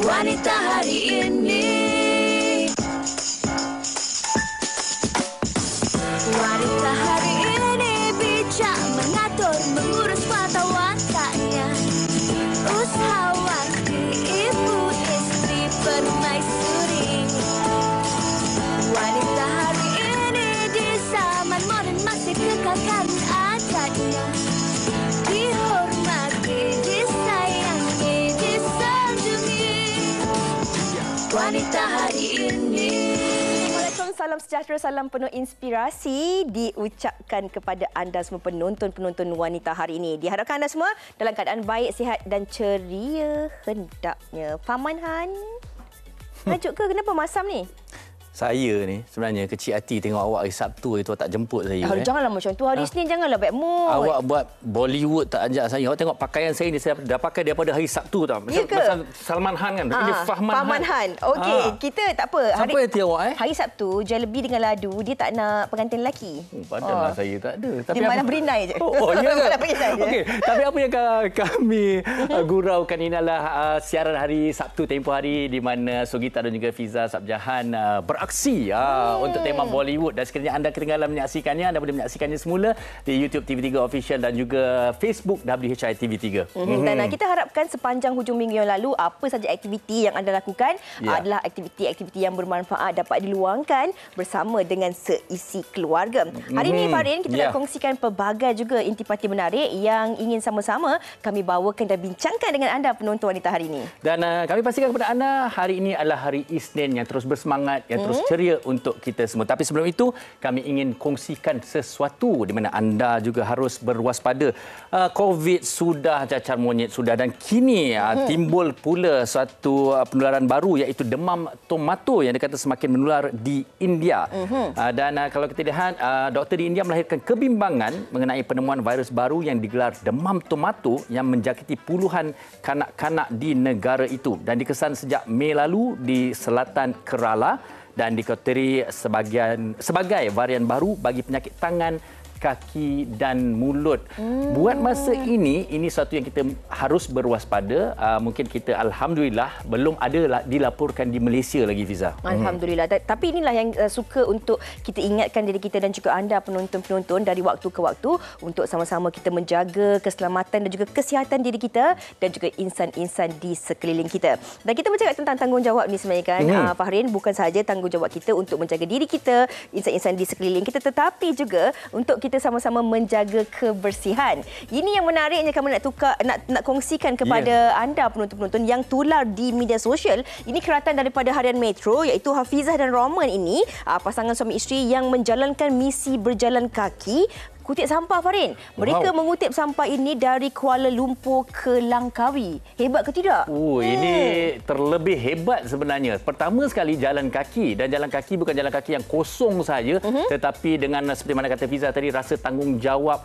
Wanita hari ini. Wanita hari ini bijak mengatur, mengurus mata wataknya. Usahawati, ibu istri, permaisuri. Wanita hari ini di zaman modern masih kekalkan adatnya. Dihormati, disayangi, disanjungi. Wanita hari ini. Salam sejahtera, salam penuh inspirasi diucapkan kepada anda semua penonton-penonton wanita hari ini. Diharapkan anda semua dalam keadaan baik, sihat dan ceria hendaknya. Paman Han, tajuk ke kenapa masam ni? Saya ni sebenarnya kecil hati tengok awak hari Sabtu itu tak jemput saya. Janganlah macam tu. Hari Isnin janganlah bad mood. Awak buat Bollywood tak ajak saya. Awak tengok pakaian saya ni saya dah pakai daripada hari Sabtu tau. Macam Salman Khan kan. Ini Fahman Han. Okey, kita tak apa. Siapa yang awak Hari Sabtu Jalebi dengan ladu dia tak nak pengantin lelaki. Padahal saya tak ada. Tapi dia malah berinai je. Ya ke? Malah berinai je. Okey, tapi apa yang kami guraukan ini adalah siaran hari Sabtu tempoh hari di mana Sogita dan juga Fiza Sabjahan beraksi untuk tema Bollywood. Dan sekiranya anda ketinggalan menyaksikannya, anda boleh menyaksikannya semula di YouTube TV3 Official dan juga Facebook WHI TV3. Dan kita harapkan sepanjang hujung minggu yang lalu, apa saja aktiviti yang anda lakukan adalah aktiviti-aktiviti yang bermanfaat, dapat diluangkan bersama dengan seisi keluarga. Hari ini Farin, kita nak kongsikan pelbagai juga intipati menarik yang ingin sama-sama kami bawakan dan bincangkan dengan anda penonton wanita hari ini. Dan kami pastikan kepada anda hari ini adalah hari Isnin yang terus bersemangat, yang terus ceria untuk kita semua. Tapi sebelum itu, kami ingin kongsikan sesuatu di mana anda juga harus berwaspada. COVID sudah, cacar monyet sudah, dan kini timbul pula suatu penularan baru iaitu demam tomato yang dikata semakin menular di India. Dan kalau kita lihat, doktor di India melahirkan kebimbangan mengenai penemuan virus baru yang digelar demam tomato yang menjangkiti puluhan kanak-kanak di negara itu dan dikesan sejak Mei lalu di selatan Kerala dan dikategori sebagai varian baru bagi penyakit tangan, kaki dan mulut. Buat masa ini satu yang kita harus berwaspada. Mungkin kita alhamdulillah belum ada dilaporkan di Malaysia lagi, Fiza. Alhamdulillah. Tapi inilah yang suka untuk kita ingatkan diri kita dan juga anda penonton-penonton dari waktu ke waktu untuk sama-sama kita menjaga keselamatan dan juga kesihatan diri kita dan juga insan-insan di sekeliling kita. Dan kita bercakap tentang tanggungjawab ni sebenarnya kan, Fahrin, bukan sahaja tanggungjawab kita untuk menjaga diri kita, insan-insan di sekeliling kita, tetapi juga untuk kita sama-sama menjaga kebersihan. Ini yang menariknya kami nak kongsikan kepada anda penonton-penonton yang tular di media sosial. Ini keratan daripada harian Metro iaitu Hafizah dan Roman ini, pasangan suami isteri yang menjalankan misi berjalan kaki kutip sampah, Farin. Mereka mengutip sampah ini dari Kuala Lumpur ke Langkawi. Hebat ke tidak? Ini terlebih hebat sebenarnya. Pertama sekali jalan kaki, dan jalan kaki bukan jalan kaki yang kosong saja, tetapi dengan seperti mana kata Fiza tadi, rasa tanggungjawab,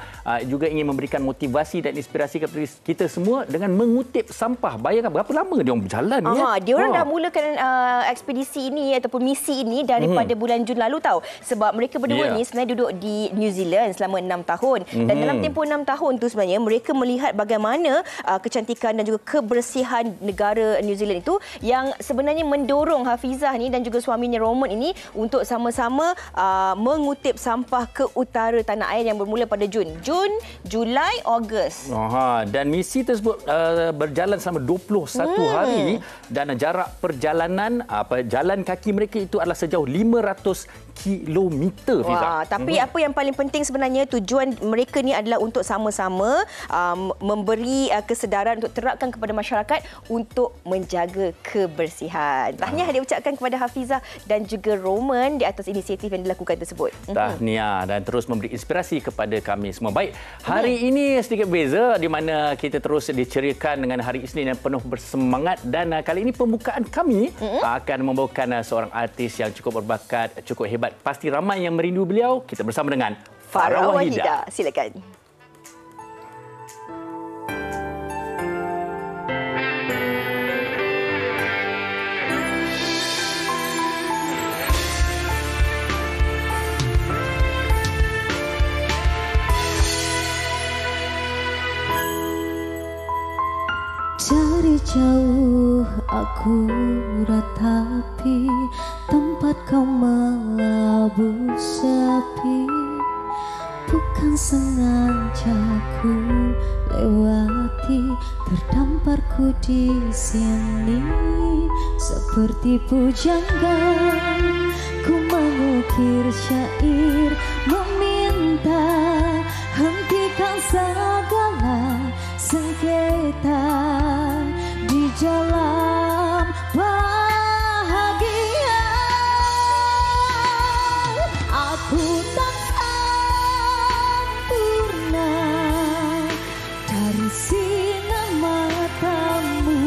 juga ingin memberikan motivasi dan inspirasi kepada kita semua dengan mengutip sampah. Bayangkan berapa lama dia orang berjalan ni. Dia orang dah mulakan ekspedisi ini ataupun misi ini daripada bulan Jun lalu tahu. Sebab mereka berdua ni sebenarnya duduk di New Zealand selama 6 tahun. Dan dalam tempoh 6 tahun tu sebenarnya mereka melihat bagaimana kecantikan dan juga kebersihan negara New Zealand itu yang sebenarnya mendorong Hafizah ni dan juga suaminya Roman ini untuk sama-sama mengutip sampah ke utara tanah air yang bermula pada Jun, Julai, Ogos. Dan misi tersebut berjalan selama 21 hari dan jarak perjalanan jalan kaki mereka itu adalah sejauh 500 kilometer. Tapi apa yang paling penting sebenarnya, tujuan mereka ni adalah untuk sama-sama memberi kesedaran untuk terapkan kepada masyarakat untuk menjaga kebersihan. Tahniah diucapkan kepada Hafizah dan juga Roman di atas inisiatif yang dilakukan tersebut. Tahniah dan terus memberi inspirasi kepada kami semua. Baik, hari ini sedikit beza di mana kita terus diceriakan dengan hari Isnin yang penuh bersemangat, dan kali ini pembukaan kami akan membawakan seorang artis yang cukup berbakat, cukup hebat. Pasti ramai yang merindu beliau. Kita bersama dengan Farah Wahidah. Silakan. Dari jauh Aku ratapi tempat kau melabur sepi. Bukan sengaja ku lewati, terdampar ku di sini. Seperti pujangga ku mengukir syair, meminta hentikan segala sengketa di jalan bahagia. Aku tak sempurna dari sinar matamu.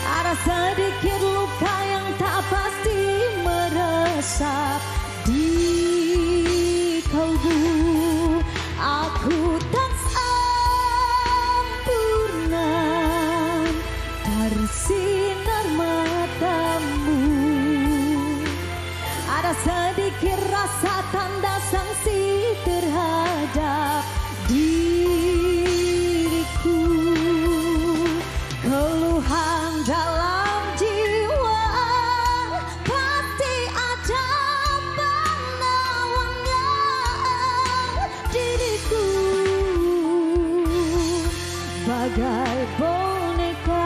Ada sedikit luka yang tak pasti meresap di kalbu. Aku tak sempurna dari sinar matamu. Ada sedikit rasa tanda sanksi terhadap diriku. Keluhan dalam jiwa pasti ada penawannya. Diriku bagai boneka.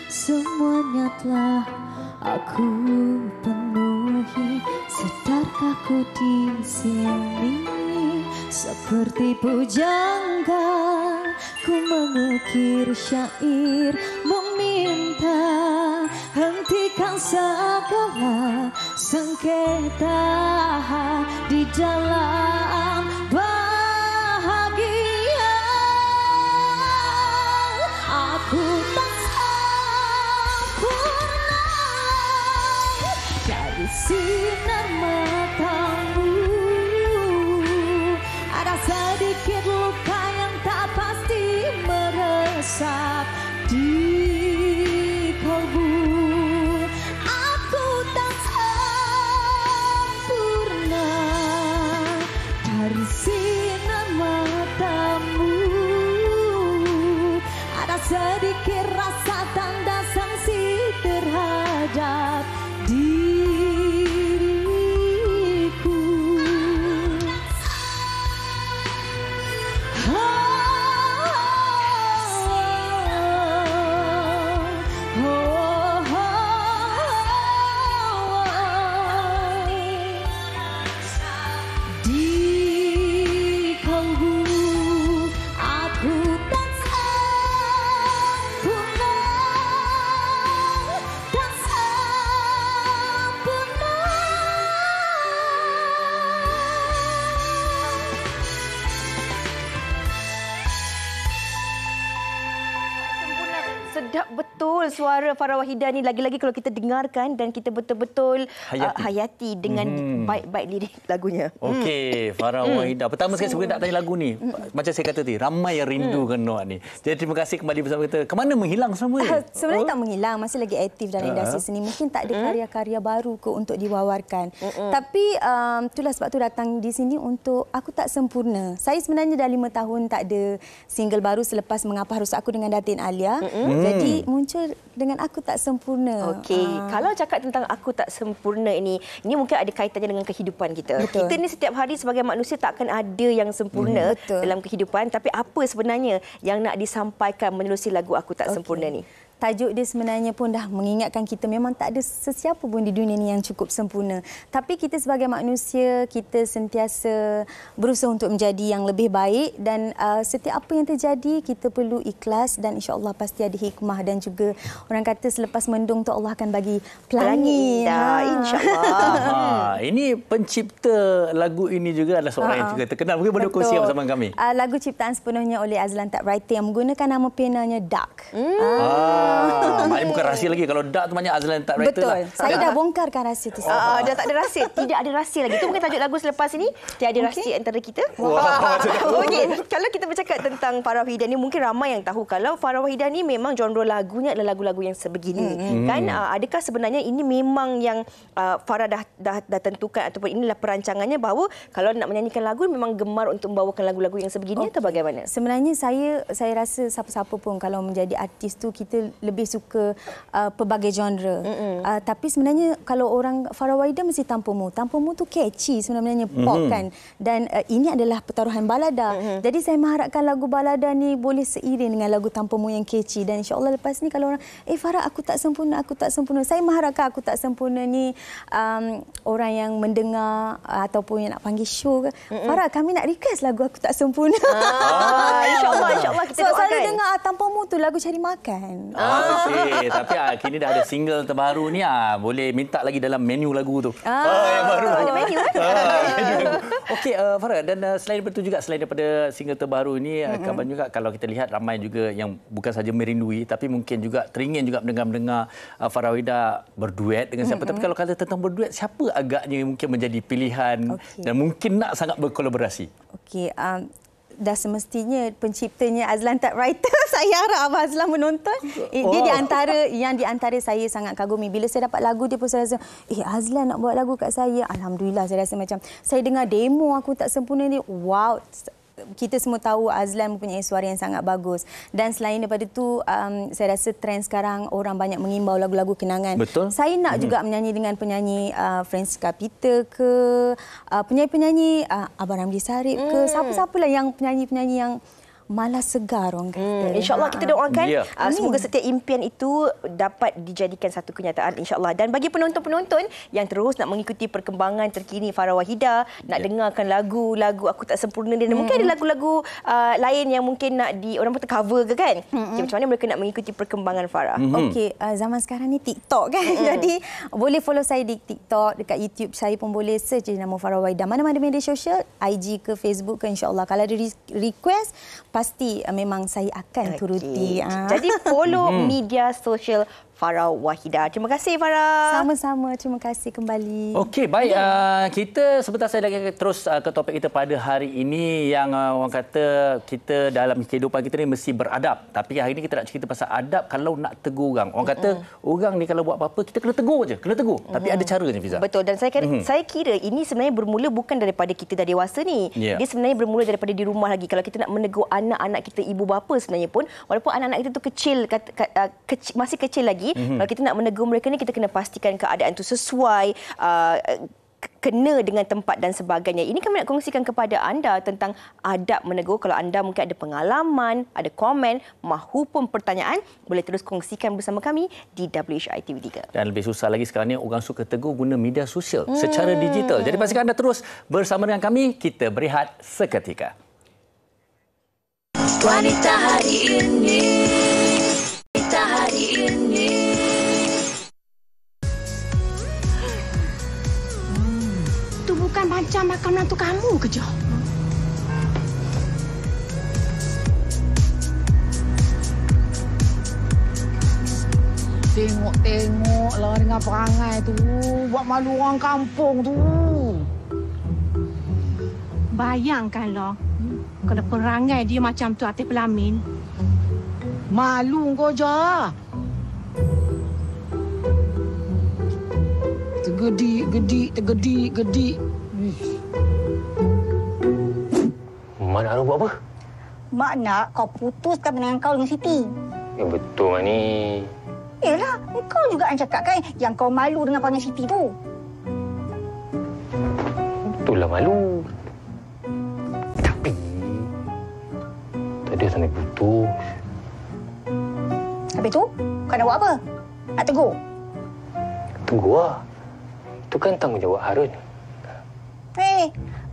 Semuanya telah aku penuhi. Sedarkah ku di sini seperti pujangga? Ku mengukir syair, meminta hentikan segala sengketa di dalam bahagia. Aku tak sempurna dari sinar matamu. Ada sedikit luka yang tak pasti meresap di kalbu. Aku tak sempurna dari sinar matamu. Ada sedikit rasa tanda sanksi terhadap diriku. Di kalbu aku tak sempurna, tak sempurna. Sempurna. Sedap betul suara Farah Wahidah ni, lagi-lagi kalau kita dengarkan dan kita betul-betul hayati dengan baik-baik lirik lagunya. Okey, Farah Wahidah. Pertama sekali saya nak tanya lagu ni. Macam saya kata tadi, ramai yang rindukan Noah ni. Jadi terima kasih kembali bersama kita. Kemana menghilang semua? Sebenarnya tak menghilang, masih lagi aktif dalam industri seni. Mungkin tak ada karya-karya baru ke untuk diwawarkan. Tapi itulah sebab tu datang di sini untuk Aku Tak Sempurna. Saya sebenarnya dah 5 tahun tak ada single baru selepas Mengapa Harus Aku dengan Datin Alia. Jadi muncul dengan Aku Tak Sempurna. Okey, kalau cakap tentang Aku Tak Sempurna ini mungkin ada kaitannya dengan kehidupan kita. Betul. Kita ni setiap hari sebagai manusia tak akan ada yang sempurna dalam kehidupan. Tapi apa sebenarnya yang nak disampaikan menerusi lagu Aku Tak Sempurna ni? Tajuk dia sebenarnya pun dah mengingatkan kita memang tak ada sesiapa pun di dunia ni yang cukup sempurna. Tapi kita sebagai manusia, kita sentiasa berusaha untuk menjadi yang lebih baik dan setiap apa yang terjadi, kita perlu ikhlas dan insya-Allah pasti ada hikmah dan juga orang kata selepas mendung tu Allah akan bagi pelangi. InsyaAllah. Ini pencipta lagu ini juga adalah seorang yang juga terkenal. Mungkin boleh kongsi bersama kami. Lagu ciptaan sepenuhnya oleh Azlan Tabrite yang menggunakan nama penanya Dark. Maknanya bukan rahsia lagi. Kalau dak tu banyak Azlan tak writer Betul. lah. Saya dah bongkarkan rahsia tu. Dah tak ada rahsia. Tidak ada rahsia lagi. Itu mungkin tajuk lagu selepas ini. Tiada rahsia antara kita. Okey. Kalau kita bercakap tentang Farah Wahidah ni, mungkin ramai yang tahu kalau Farah Wahidah ni memang genre lagunya adalah lagu-lagu yang sebegini. Kan? Adakah sebenarnya ini memang yang Farah dah tentukan ataupun inilah perancangannya bahawa kalau nak menyanyikan lagu memang gemar untuk membawakan lagu-lagu yang sebegini atau bagaimana? Sebenarnya saya rasa siapa-siapa pun kalau menjadi artis tu kita lebih suka pelbagai genre. Tapi sebenarnya kalau orang Farah Wahidah mesti Tanpamu. Tanpamu tu catchy sebenarnya, pop kan. Dan ini adalah pertaruhan balada. Jadi saya mengharapkan lagu balada ni boleh seiring dengan lagu Tanpamu yang catchy. Dan insya-Allah lepas ni kalau orang Farah aku tak sempurna, aku tak sempurna. Saya mengharapkan aku tak sempurna ni orang yang mendengar ataupun yang nak panggil show ke. Farah, kami nak request lagu Aku Tak Sempurna. InsyaAllah kita doakan. Selalu dengar Tanpamu tu lagu cari makan. Okey, tapi kini dah ada single terbaru ni, boleh minta lagi dalam menu lagu tu. Yang baru. Ada menu Okey, Farah, dan selain itu juga, selain daripada single terbaru ni, kabar juga kalau kita lihat ramai juga yang bukan saja merindui tapi mungkin juga teringin juga mendengar Farah Wahidah berduet dengan siapa. Tapi kalau kata tentang berduet, siapa agaknya mungkin menjadi pilihan dan mungkin nak sangat berkolaborasi? Okey, dah semestinya penciptanya Azlan Tak Writer. Saya harap Abang Azlan menonton. Dia di antara saya sangat kagumi. Bila saya dapat lagu dia pun saya rasa, Azlan nak buat lagu kat saya. Alhamdulillah, saya rasa macam saya dengar demo Aku Tak Sempurna ni, wow. Kita semua tahu Azlan mempunyai suara yang sangat bagus. Dan selain daripada itu, saya rasa trend sekarang orang banyak mengimbau lagu-lagu kenangan. Betul. Saya nak juga menyanyi dengan penyanyi Francisca Peter ke, penyanyi-penyanyi Abang Ramli Sarip ke, siapa-siapalah yang penyanyi-penyanyi yang malas segar orang kata. InsyaAllah kita doakan semoga setiap impian itu dapat dijadikan satu kenyataan insyaAllah. Dan bagi penonton-penonton yang terus nak mengikuti perkembangan terkini Farah Wahidah, nak dengarkan lagu-lagu Aku Tak Sempurna dan mungkin ada lagu-lagu lain yang mungkin nak orang pun cover ke kan? Macam mana mereka nak mengikuti perkembangan Farah? Okey, zaman sekarang ni TikTok kan. Jadi boleh follow saya di TikTok, dekat YouTube saya pun boleh search je nama Farah Wahidah. Mana-mana media sosial, IG ke Facebook ke, insyaAllah. Kalau ada request, pasti memang saya akan turuti. Jadi follow media sosial Farah Wahidah. Terima kasih Farah. Sama-sama. Terima kasih kembali. Okey, baik. Kita sebentar saya lagi terus ke topik kita pada hari ini yang orang kata kita dalam kehidupan kita ni mesti beradab. Tapi hari ini kita nak cerita pasal adab kalau nak tegur orang. Orang kata orang ni kalau buat apa-apa kita kena tegur je, kena tegur. Tapi ada caranya, Fiza. Betul, dan saya kira ini sebenarnya bermula bukan daripada kita dah dewasa ni. Dia sebenarnya bermula daripada di rumah lagi. Kalau kita nak menegur anak-anak kita, ibu bapa sebenarnya pun, walaupun anak-anak kita tu kecil, masih kecil lagi, kalau kita nak menegur mereka ni, kita kena pastikan keadaan itu sesuai, kena dengan tempat dan sebagainya. Ini kami nak kongsikan kepada anda tentang adab menegur. Kalau anda mungkin ada pengalaman, ada komen, mahupun pertanyaan, boleh terus kongsikan bersama kami di WHI TV3. Dan lebih susah lagi sekarang ni, orang suka tegur guna media sosial secara digital. Jadi pastikan anda terus bersama dengan kami. Kita berehat seketika. Wanita hari ini, wanita hari ini. Itu bukan macam makan menantu kamu ke, Jo? Tengok-tengoklah dengan perangai tu. Buat malu orang kampung tu. Bayangkanlah kalau perangai dia macam tu atas pelamin. Malu kau, Jo. Tergedik. Mak nak buat apa? Mak nak kau putuskan dengan kau dengan Siti. Ya betul, Mak ni. Yelah, kau juga yang cakap kan yang kau malu dengan panggil Siti tu. Betul lah malu. Tapi tadi sampai putus. Habis tu, kau nak buat apa? Nak tegur? Tegur lah. Itu kan tanggungjawab Harun.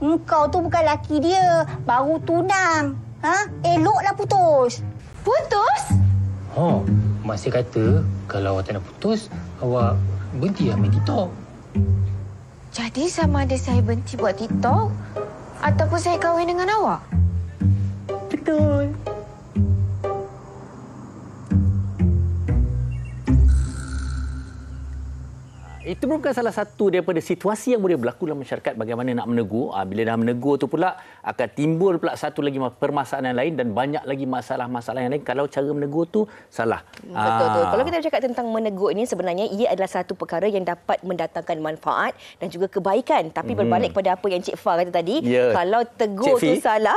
Engkau tu bukan laki dia. Baru tunang. Eloklah putus. Putus? Mak saya kata kalau awak tak nak putus, awak berhenti lah main TikTok. Jadi sama ada saya berhenti buat TikTok ataupun saya kahwin dengan awak? Betul. itu merupakan salah satu daripada situasi yang boleh berlaku dalam masyarakat bagaimana nak menegur. Bila dah menegur tu pula akan timbul pula satu lagi permasalahan lain dan banyak lagi masalah-masalah yang lain kalau cara menegur tu salah. Betul. Kalau kita bercakap tentang menegur ini sebenarnya ia adalah satu perkara yang dapat mendatangkan manfaat dan juga kebaikan. Tapi berbalik kepada apa yang Cik Fah kata tadi, kalau tegur tu salah,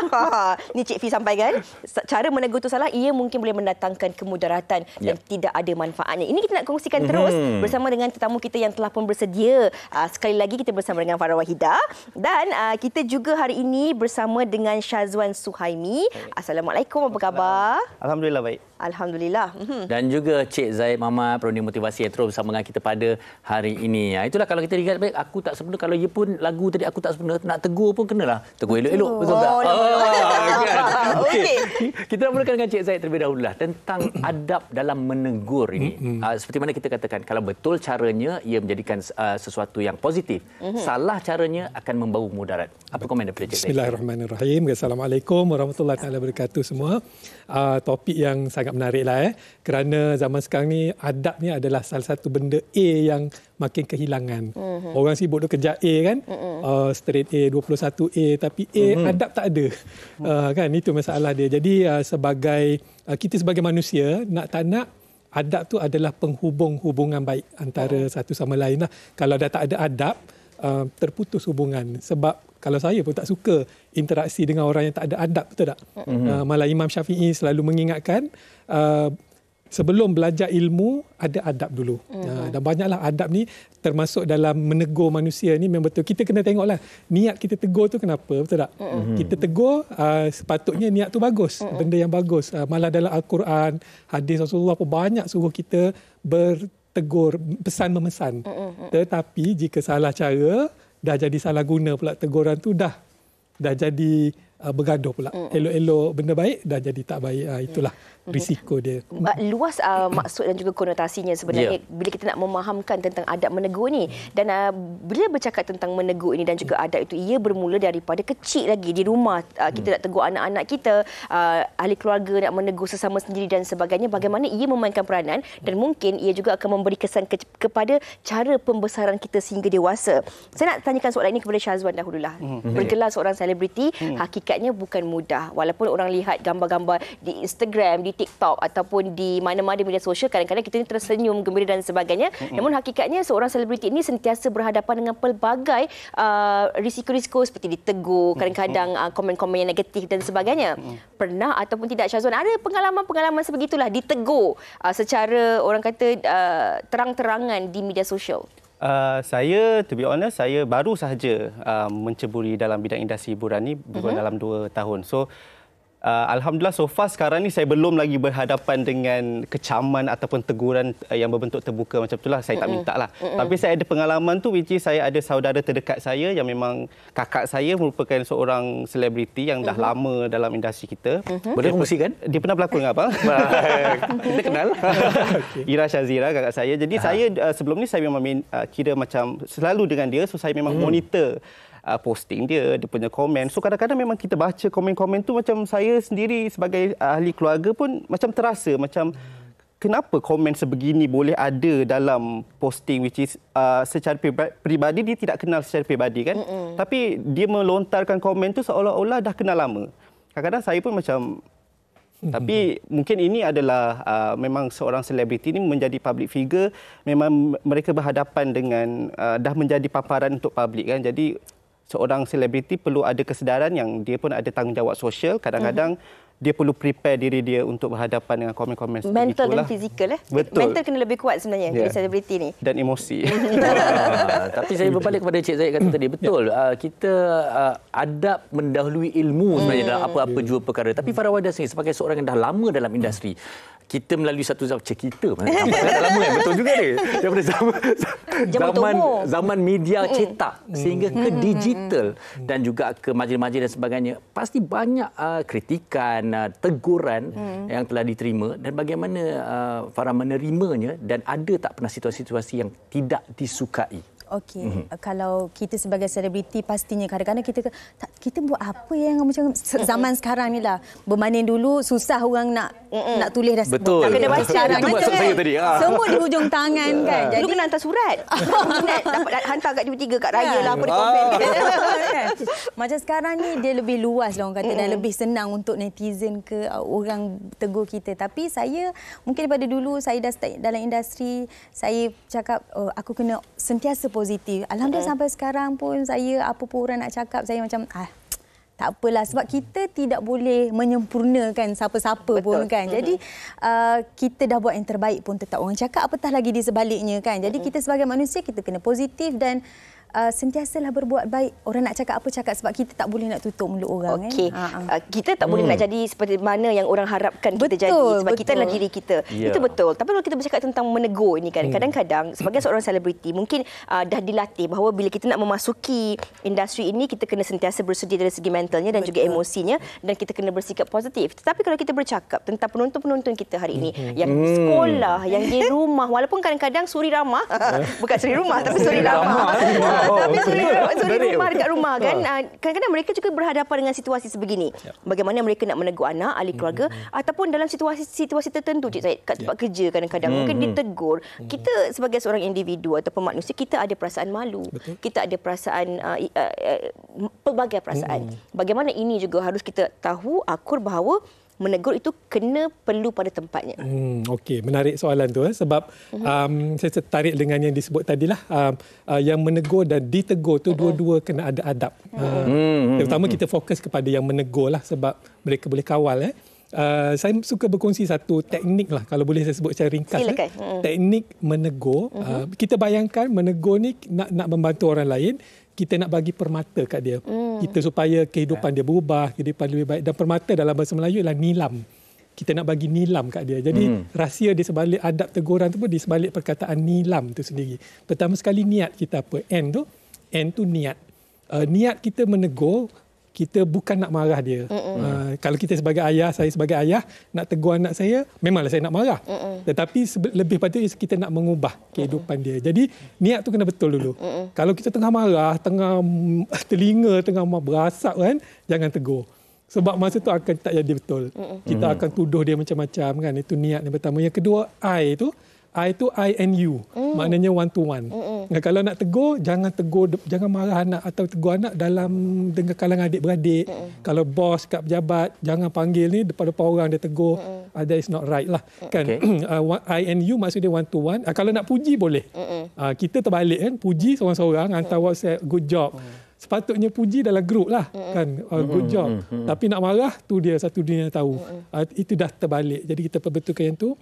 ni Cik Fi sampaikan, cara menegur tu salah, ia mungkin boleh mendatangkan kemudaratan dan tidak ada manfaatnya. Ini kita nak kongsikan terus bersama dengan tetamu kita yang telah pun bersedia. Sekali lagi kita bersama dengan Farah Wahidah dan kita juga hari ini bersama dengan Syazwan Suhaimi. Assalamualaikum, apa khabar? Alhamdulillah baik. Alhamdulillah. Dan juga Cik Zaid Mamat, Perondi Motivasi yang terus bersama dengan kita pada hari ini. Itulah kalau kita ingat baik, aku tak sempurna. Kalau ia pun lagu tadi aku tak sempurna, nak tegur pun kenalah. Tegur elok-elok. Betul tak? Okey. Kita nak mulakan dengan Cik Zaid terlebih dahulu tentang adab dalam menegur ini. Seperti mana kita katakan, kalau betul caranya ia menjadikan sesuatu yang positif. Salah caranya akan membawa mudarat. Apa komen daripada Cik Zaid? Bismillahirrahmanirrahim. Assalamualaikum warahmatullahi wabarakatuh semua. Topik yang sangat menariklah kerana zaman sekarang ni adab ni adalah salah satu benda A yang makin kehilangan. Orang sibuk duk kejar A kan, straight A, 21A, tapi A adab tak ada. Kan itu masalah dia. Jadi kita sebagai manusia nak tak nak adab tu adalah penghubung hubungan baik antara satu sama lain lah. Kalau dah tak ada adab, terputus hubungan. Sebab kalau saya pun tak suka interaksi dengan orang yang tak ada adab, betul tak? Malah Imam Syafi'i selalu mengingatkan sebelum belajar ilmu ada adab dulu. Dan banyaklah adab ni termasuk dalam menegur manusia ni memang betul. Kita kena tengoklah niat kita tegur tu kenapa, betul tak? Kita tegur sepatutnya niat tu bagus, benda yang bagus. Malah dalam Al-Quran, hadis Rasulullah pun banyak suruh kita bertegur, pesan memesan. Tetapi jika salah cara, dah jadi salah guna pula teguran tu, dah jadi bergaduh pula. Elok-elok benda baik dah jadi tak baik. Itulah risiko dia. Luas maksud dan juga konotasinya sebenarnya bila kita nak memahamkan tentang adab menegur ni. Dan bila bercakap tentang menegur ini dan juga adab itu, ia bermula daripada kecil lagi di rumah. Kita nak tegur anak-anak kita, ahli keluarga nak menegur sesama sendiri dan sebagainya. Bagaimana ia memainkan peranan dan mungkin ia juga akan memberi kesan kepada cara pembesaran kita sehingga dewasa. Saya nak tanyakan soalan ini kepada Syazwan dahululah. Bergelar seorang selebriti, hakikatnya bukan mudah. Walaupun orang lihat gambar-gambar di Instagram, di TikTok ataupun di mana-mana media sosial, kadang-kadang kita ni tersenyum, gembira dan sebagainya. Namun hakikatnya seorang selebriti ini sentiasa berhadapan dengan pelbagai risiko-risiko seperti ditegur, kadang-kadang komen-komen yang negatif dan sebagainya. Pernah ataupun tidak, Syazwan, ada pengalaman-pengalaman sebegitulah ditegur secara orang kata terang-terangan di media sosial? Saya, to be honest, saya baru sahaja menceburi dalam bidang industri hiburan ni dalam 2 tahun. So, Alhamdulillah so far sekarang ni saya belum lagi berhadapan dengan kecaman ataupun teguran yang berbentuk terbuka macam itulah. Saya tak minta lah. Tapi saya ada pengalaman tu, which is saya ada saudara terdekat saya yang memang kakak saya merupakan seorang selebriti yang dah lama dalam industri kita. Boleh kongsikan? Dia pernah berlakon dengan abang. Kita kenal. Ira Shazira, kakak saya. Jadi saya sebelum ni saya memang kira macam selalu dengan dia. So saya memang monitor posting dia punya komen. So kadang-kadang memang kita baca komen-komen tu, macam saya sendiri sebagai ahli keluarga pun macam terasa macam kenapa komen sebegini boleh ada dalam posting, which is secara peribadi dia tidak kenal secara peribadi kan. Tapi dia melontarkan komen tu seolah-olah dah kenal lama. Kadang-kadang saya pun macam tapi mungkin ini adalah memang seorang selebriti ni menjadi public figure, memang mereka berhadapan dengan dah menjadi paparan untuk publik kan. Jadi seorang selebriti perlu ada kesedaran yang dia pun ada tanggungjawab sosial. Kadang-kadang dia perlu prepare diri dia untuk berhadapan dengan komen-komen seperti itulah. Mental dan fizikal. Betul. Mental kena lebih kuat sebenarnya jadi selebriti ni. Dan emosi. Tapi saya berbalik kepada Cik Zaid kata tadi. Betul. Kita adab mendahului ilmu sebenarnya dalam apa-apa jua perkara. Tapi Farah Wahidah sendiri sebagai seorang yang dah lama dalam industri, kita melalui satu zaman kita nampak dah lama kan, betul juga dia, daripada zaman media cetak sehingga ke digital dan juga ke majlis-majlis dan sebagainya, pasti banyak kritikan, teguran yang telah diterima, dan bagaimana Farah menerimanya, dan ada tak pernah situasi-situasi yang tidak disukai? Okey, kalau kita sebagai selebriti pastinya kadang-kadang kita kita buat apa yang macam zaman sekarang ni lah. Berbanding dulu susah orang nak tulis dah. Betul. Tak kena baca. Sekarang Itu maksud saya tadi. semua di hujung tangan kan. Dulu kena hantar surat. Dapat hantar kat TV3 kat raya lah apa di komen. Macam sekarang ni dia lebih luas lah orang kata dan lebih senang untuk netizen ke orang tegur kita. Tapi saya mungkin daripada dulu saya dah start dalam industri, saya cakap aku kena sentiasa positif. Alhamdulillah sampai sekarang pun saya apa pun orang nak cakap saya macam tak apalah sebab kita tidak boleh menyempurnakan siapa-siapa pun kan. Jadi kita dah buat yang terbaik pun tetap orang cakap apatah lagi di sebaliknya kan. Jadi kita sebagai manusia kita kena positif dan sentiasalah berbuat baik. Orang nak cakap apa cakap sebab kita tak boleh nak tutup mulut orang. Okey. Kita tak boleh nak jadi seperti mana yang orang harapkan kita jadi sebab kita adalah diri kita. Itu betul. Tapi kalau kita bercakap tentang menegur ini kan, kadang-kadang sebagai seorang selebriti mungkin dah dilatih bahawa bila kita nak memasuki industri ini kita kena sentiasa bersedia dari segi mentalnya dan juga emosinya dan kita kena bersikap positif. Tetapi kalau kita bercakap tentang penonton-penonton kita hari ini yang di sekolah, yang di rumah, walaupun kadang-kadang suri ramah, bukan suri rumah tapi suri ramah. Tapi suri rumah dekat rumah kan, kadang-kadang mereka juga berhadapan dengan situasi sebegini. Bagaimana mereka nak menegur anak, ahli keluarga ataupun dalam situasi tertentu Cik Syed, kat tempat kerja kadang-kadang mungkin ditegur. Kita sebagai seorang individu ataupun manusia kita ada perasaan malu. Kita ada perasaan pelbagai perasaan. Bagaimana ini juga harus kita tahu akur bahawa menegur itu perlu pada tempatnya. Okey, menarik soalan tu sebab saya tertarik dengan yang disebut tadilah yang menegur dan ditegur tu dua-dua kena ada adab. Terutama kita fokus kepada yang menegur lah sebab mereka boleh kawal. Saya suka berkongsi satu teknik lah kalau boleh saya sebut secara ringkas. Teknik menegur. Kita bayangkan menegur ni nak membantu orang lain. Kita nak bagi permata kat dia. Kita supaya kehidupan dia berubah, kehidupan lebih baik. Dan permata dalam bahasa Melayu ialah nilam. Kita nak bagi nilam kat dia. Jadi rahsia di sebalik adab teguran tu pun di sebalik perkataan nilam tu sendiri. Pertama sekali niat kita apa? N tu niat. Niat kita menegur, kita bukan nak marah dia. Kalau kita sebagai ayah, saya sebagai ayah nak tegur anak saya, memanglah saya nak marah. Tetapi lebih pada kita nak mengubah kehidupan dia. Jadi niat tu kena betul dulu. Kalau kita tengah marah, tengah telinga tengah berasak kan, jangan tegur. Sebab masa tu akan tak jadi betul. Kita akan tuduh dia macam-macam kan. Itu niat yang pertama. Yang kedua, I tu INU. Maknanya one to one. Kalau nak tegur, jangan marah anak atau tegur anak dengan kalangan adik-beradik. Kalau bos kat pejabat, jangan panggil ni depan-depan orang dia tegur. That is not right lah. Kan? INU maksudnya one to one. Kalau nak puji boleh. Kita terbalik kan, puji seorang-seorang hantar WhatsApp, good job. Sepatutnya puji dalam grup lah kan, good job. Tapi nak marah tu dia satu dunia tahu. Itu dah terbalik. Jadi kita perbetulkan yang tu.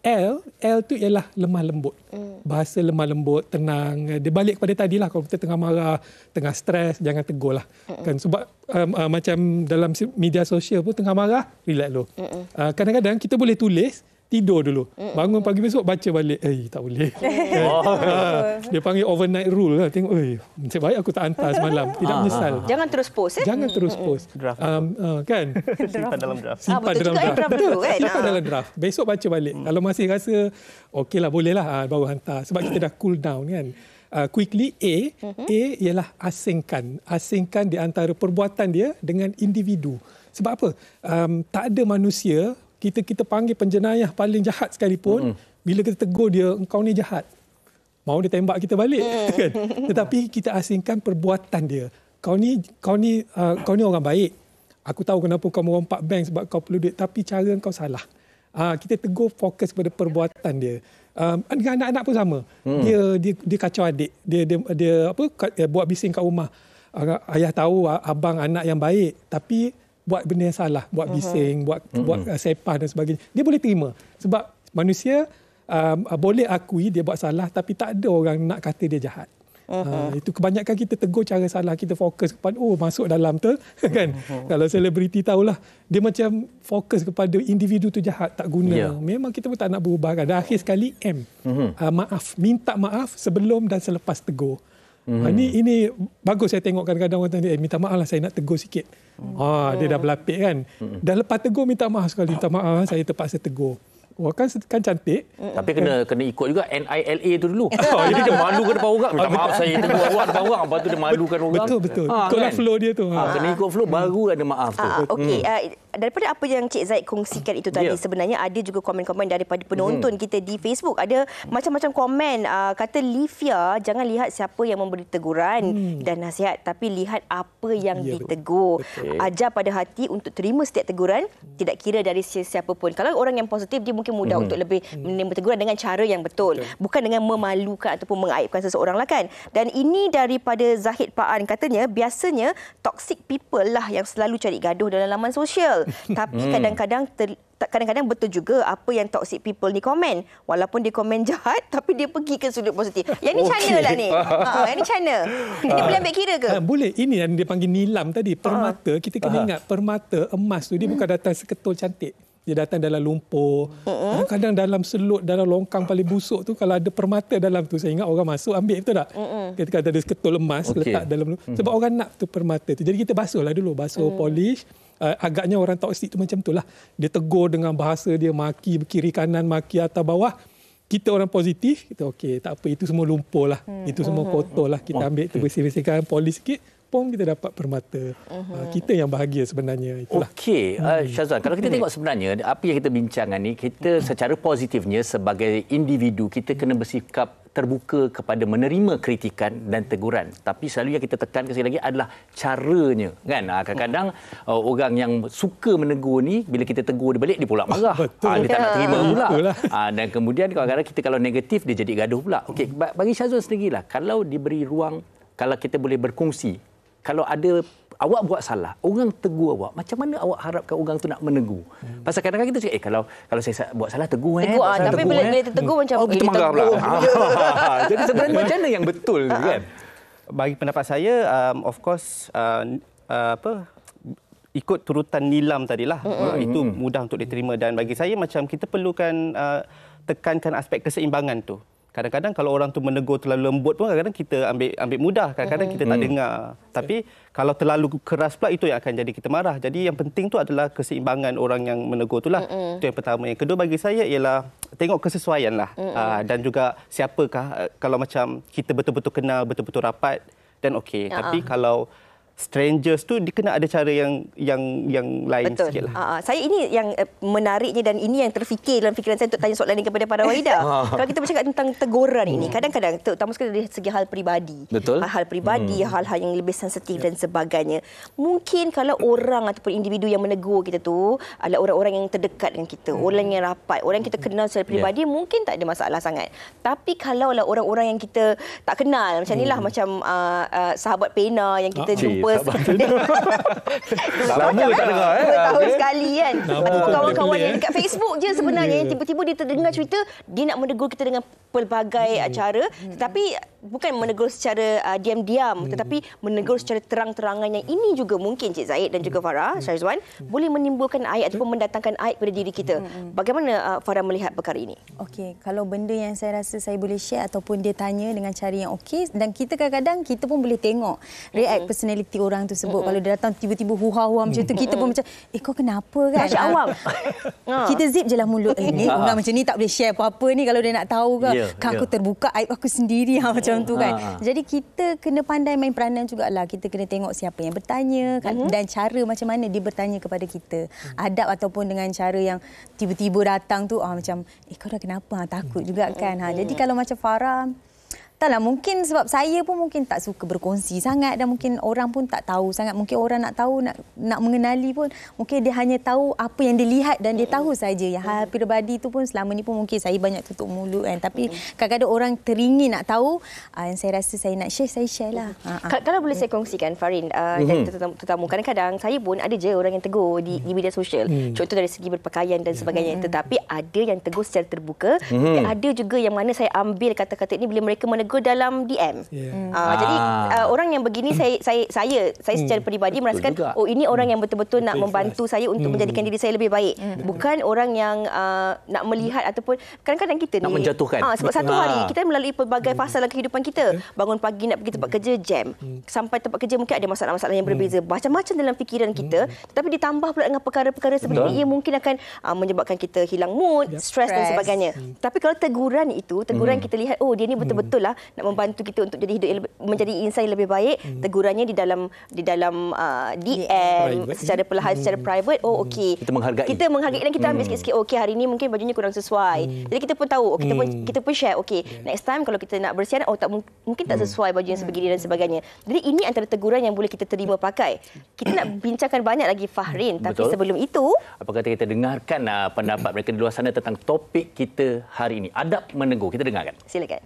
L tu ialah lemah lembut. Bahasa lemah lembut, tenang. Dia balik kepada tadi lah, kalau kita tengah marah, tengah stres, jangan tegur lah. Kan? Sebab macam dalam media sosial pun tengah marah, relax dulu. Kadang-kadang kita boleh tulis, tidur dulu. Bangun pagi besok baca balik. Tak boleh. Dia panggil overnight rule lah. Tengok, nasib baik aku tak hantar semalam. Tidak menyesal. Jangan terus post. Jangan terus post. Draft. Kan? Simpan dalam draft. Simpan dalam draft. Dulu, kan? Simpan dalam draft. Besok baca balik. Kalau masih rasa okeylah, bolehlah baru hantar. Sebab kita dah cool down kan. Quickly, A ialah asingkan. Asingkan di antara perbuatan dia dengan individu. Sebab apa? Tak ada manusia kita panggil penjenayah paling jahat sekalipun, bila kita tegur dia, engkau ni jahat, mau dia tembak kita balik. Kan? Tetapi kita asingkan perbuatan dia. Kau ni orang baik. Aku tahu kenapa kau merompak bank sebab kau perlu duit, tapi cara kau salah. Kita tegur fokus pada perbuatan dia. Dengan anak-anak pun sama. Dia kacau adik. Dia buat bising kat rumah. Ayah tahu abang anak yang baik, tapi buat benda yang salah, buat bising, buat sepah dan sebagainya. Dia boleh terima. Sebab manusia boleh akui dia buat salah, tapi tak ada orang nak kata dia jahat. Itu kebanyakan kita tegur cara salah, kita fokus kepada masuk dalam tu kan. Kalau selebriti tahulah, dia macam fokus kepada individu tu jahat, tak guna. Memang kita pun tak nak berubah kan. Dan akhir sekali maaf, minta maaf sebelum dan selepas tegur. Ini bagus saya tengok kadang-kadang orang tanya, minta maaf lah, saya nak tegur sikit. Dia dah berlapik kan. Dah lepas tegur minta maaf sekali, minta maaf saya terpaksa tegur. Wah kan cantik. Tapi kena ikut juga NILA tu dulu. Jadi dia malukan depan orang. Minta maaf saya tegur awak depan orang. Lepas tu dia malukan orang. Betul. Ikutlah flow dia tu. Kena ikut flow baru ada maaf tu. Okey, daripada apa yang Cik Zaid kongsikan itu tadi, sebenarnya ada juga komen-komen daripada penonton kita di Facebook. Ada macam-macam komen, kata Livia, jangan lihat siapa yang memberi teguran dan nasihat, tapi lihat apa yang ditegur. Ajar pada hati untuk terima setiap teguran, tidak kira dari siapa pun. Kalau orang yang positif, dia mungkin mudah untuk lebih menerima teguran dengan cara yang betul. Bukan dengan memalukan ataupun mengaibkan seseorang lah kan. Dan ini daripada Zahid Paan, katanya biasanya toxic people lah yang selalu cari gaduh dalam laman sosial. Tapi kadang-kadang betul juga apa yang toxic people ni komen. Walaupun dia komen jahat, tapi dia pergi ke sudut positif. Yang ni cana lah ni. Yang ni cana. Ini boleh ambil kira ke? Boleh. Ini yang dia panggil nilam tadi. Permata. Kita kena ingat permata emas tu dia bukan datang seketul cantik. Dia datang dalam lumpur. Kadang dalam selut, dalam longkang paling busuk tu, kalau ada permata dalam tu, saya ingat orang masuk ambil, betul tak? Ketika ada seketul emas letak dalam lumpur. Sebab orang nak tu permata tu. Jadi kita basuhlah dulu. Basuh, polish. Agaknya orang toksik tu macam tu lah. Dia tegur dengan bahasa dia, maki kiri kanan, maki atas bawah. Kita orang positif, kita okey, tak apa, itu semua lumpur lah. Itu semua kotor lah. Kita ambil tu, bersih-bersihkan, polish sikit. Kita dapat permata. Kita yang bahagia sebenarnya. Itulah. Okey, Syazwan, kalau kita tengok sebenarnya apa yang kita bincangkan ni, kita secara positifnya sebagai individu kita kena bersikap terbuka kepada menerima kritikan dan teguran. Tapi selalu yang kita tekankan sekali lagi adalah caranya, kan? Kadang-kadang orang yang suka menegur ni, bila kita tegur dia balik, dia pula marah. Dia tak nak terima pula. Dan kemudian kadang-kadang kita kalau negatif, dia jadi gaduh pula. Okey, bagi Syazwan sendirilah, kalau diberi ruang, kalau kita boleh berkongsi, kalau ada awak buat salah, orang tegur awak, macam mana awak harapkan orang tu nak menegur? Pasal kadang-kadang kita cakap, kalau saya buat salah, tegur. Tapi bila tegur macam kita marah pula. Jadi sebenarnya macam mana yang betul tu kan? Bagi pendapat saya, of course, ikut turutan nilam tadilah. Itu mudah untuk diterima, dan bagi saya macam kita perlukan tekankan aspek keseimbangan tu. Kadang-kadang kalau orang tu menegur terlalu lembut pun kadang-kadang kita ambil mudah, kadang-kadang kita tak dengar. Tapi kalau terlalu keras pula, itu yang akan jadi kita marah. Jadi yang penting tu adalah keseimbangan orang yang menegur itulah. Itu yang pertama. Yang kedua bagi saya ialah tengok kesesuaian lah. Dan juga siapakah, kalau macam kita betul-betul kenal, betul-betul rapat, dan okey. Tapi kalau strangers tu dia kena ada cara yang lain sikitlah. Saya ini yang menariknya, dan ini yang terfikir dalam fikiran saya untuk tanya soalan ini kepada para Wahida. Kalau kita bercakap tentang teguran ini, kadang-kadang terutama sekali dari segi hal peribadi. Hal peribadi, hal-hal yang lebih sensitif dan sebagainya. Mungkin kalau orang ataupun individu yang menegur kita tu adalah orang-orang yang terdekat dengan kita, orang yang rapat, orang yang kita kenal secara peribadi, mungkin tak ada masalah sangat. Tapi kalau lah orang-orang yang kita tak kenal, macam inilah, macam sahabat pena yang kita jumpa lama tak dengar 2 tahun sekali kan, atau kawan-kawan yang dekat Facebook je sebenarnya, yang tiba-tiba dia terdengar cerita, dia nak menegur kita dengan pelbagai cara, tetapi bukan menegur secara diam-diam, tetapi menegur secara terang-terangan, yang ini juga mungkin Cik Zaid dan juga Farah, Syazwan, boleh menimbulkan aib ataupun mendatangkan aib pada diri kita. Bagaimana Farah melihat perkara ini? Okey, kalau benda yang saya rasa saya boleh share ataupun dia tanya dengan cara yang okey, dan kita kadang-kadang kita pun boleh tengok react personality orang tu sebut. Kalau dia datang tiba-tiba huha-huha macam tu, kita pun macam kau kenapa kan? Macam awam. Kita zip je lah mulut. Ni orang macam ni tak boleh share apa-apa ni, kalau dia nak tahu ke. Kan aku terbuka aib aku sendiri macam tu kan. Jadi kita kena pandai main peranan jugalah. Kita kena tengok siapa yang bertanya dan cara macam mana dia bertanya kepada kita. Adab ataupun dengan cara yang tiba-tiba datang tu macam kau dah kenapa? Takut juga kan. Jadi kalau macam Farah, taklah, mungkin sebab saya pun mungkin tak suka berkongsi sangat, dan mungkin orang pun tak tahu sangat. Mungkin orang nak tahu, nak mengenali pun, mungkin dia hanya tahu apa yang dia lihat dan dia tahu saja. Yang hal peribadi tu pun selama ni pun mungkin saya banyak tutup mulut kan. Tapi kadang-kadang orang teringin nak tahu, yang saya rasa saya nak share, saya share lah. Kalau boleh saya kongsikan Farin, tetamu, kadang-kadang saya pun ada je orang yang tegur di media sosial. Contoh dari segi berpakaian dan sebagainya. Tetapi ada yang tegur secara terbuka, ada juga yang mana saya ambil kata-kata ini bila mereka menegur juga dalam DM. Jadi orang yang begini saya secara peribadi merasakan ini orang yang betul-betul nak membantu saya untuk menjadikan diri saya lebih baik. Bukan orang yang nak melihat ataupun kadang-kadang kita nak ni menjatuhkan. sebab satu hari kita melalui pelbagai fasa dalam kehidupan kita. Bangun pagi nak pergi tempat kerja, jam. Sampai tempat kerja mungkin ada masalah-masalah yang berbeza. Macam-macam dalam fikiran kita. Tetapi ditambah pula dengan perkara-perkara seperti ini, ia mungkin akan menyebabkan kita hilang mood, stres dan sebagainya. Tapi kalau teguran itu, teguran kita lihat, dia ni betul-betul lah nak membantu kita untuk jadi hidup yang menjadi insan yang lebih baik. Tegurannya di dalam DM secara perlahan, secara private. Okey. Kita menghargai dan kita ambil sikit-sikit. Okey, hari ini mungkin bajunya kurang sesuai. Jadi kita pun tahu, kita pun share. Okey, next time kalau kita nak bersiaran, mungkin tak sesuai baju yang sebegini dan sebagainya. Jadi ini antara teguran yang boleh kita terima pakai. Kita nak bincangkan banyak lagi, Fahrin. Tapi sebelum itu, apa kata kita dengarkan pendapat mereka di luar sana tentang topik kita hari ini. Adab menegur. Kita dengarkan. Silakan.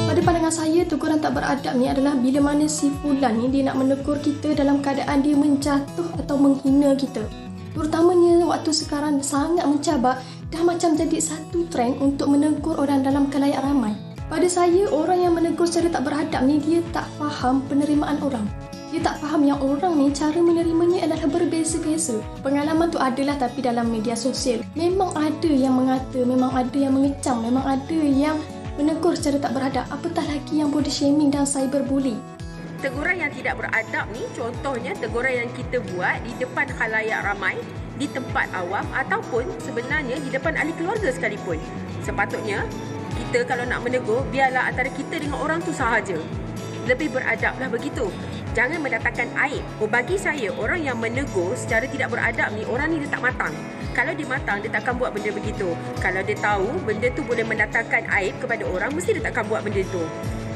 Pada pandangan saya, teguran tak beradab ni adalah bila mana si fulan ni dia nak menegur kita dalam keadaan dia menjatuh atau menghina kita. Terutamanya waktu sekarang sangat mencabar, dah macam jadi satu trend untuk menegur orang dalam khalayak ramai. Pada saya, orang yang menegur secara tak beradab ni dia tak faham penerimaan orang. Dia tak faham yang orang ni cara menerimanya adalah berbeza-beza. Pengalaman tu adalah, tapi dalam media sosial memang ada yang mengata, memang ada yang mengecam, memang ada yang menegur secara tak beradab. Apatah lagi yang body shaming dan cyberbully. Teguran yang tidak beradab ni contohnya teguran yang kita buat di depan khalayak ramai, di tempat awam ataupun sebenarnya di depan ahli keluarga sekalipun. Sepatutnya kita kalau nak menegur, biarlah antara kita dengan orang tu sahaja. Lebih beradablah begitu. Jangan mendatangkan aib. Bagi saya, orang yang menegur secara tidak beradab ni, orang ni dia tak matang. Kalau dia matang, dia takkan buat benda begitu. Kalau dia tahu benda tu boleh mendatangkan aib kepada orang, mesti dia takkan buat benda tu.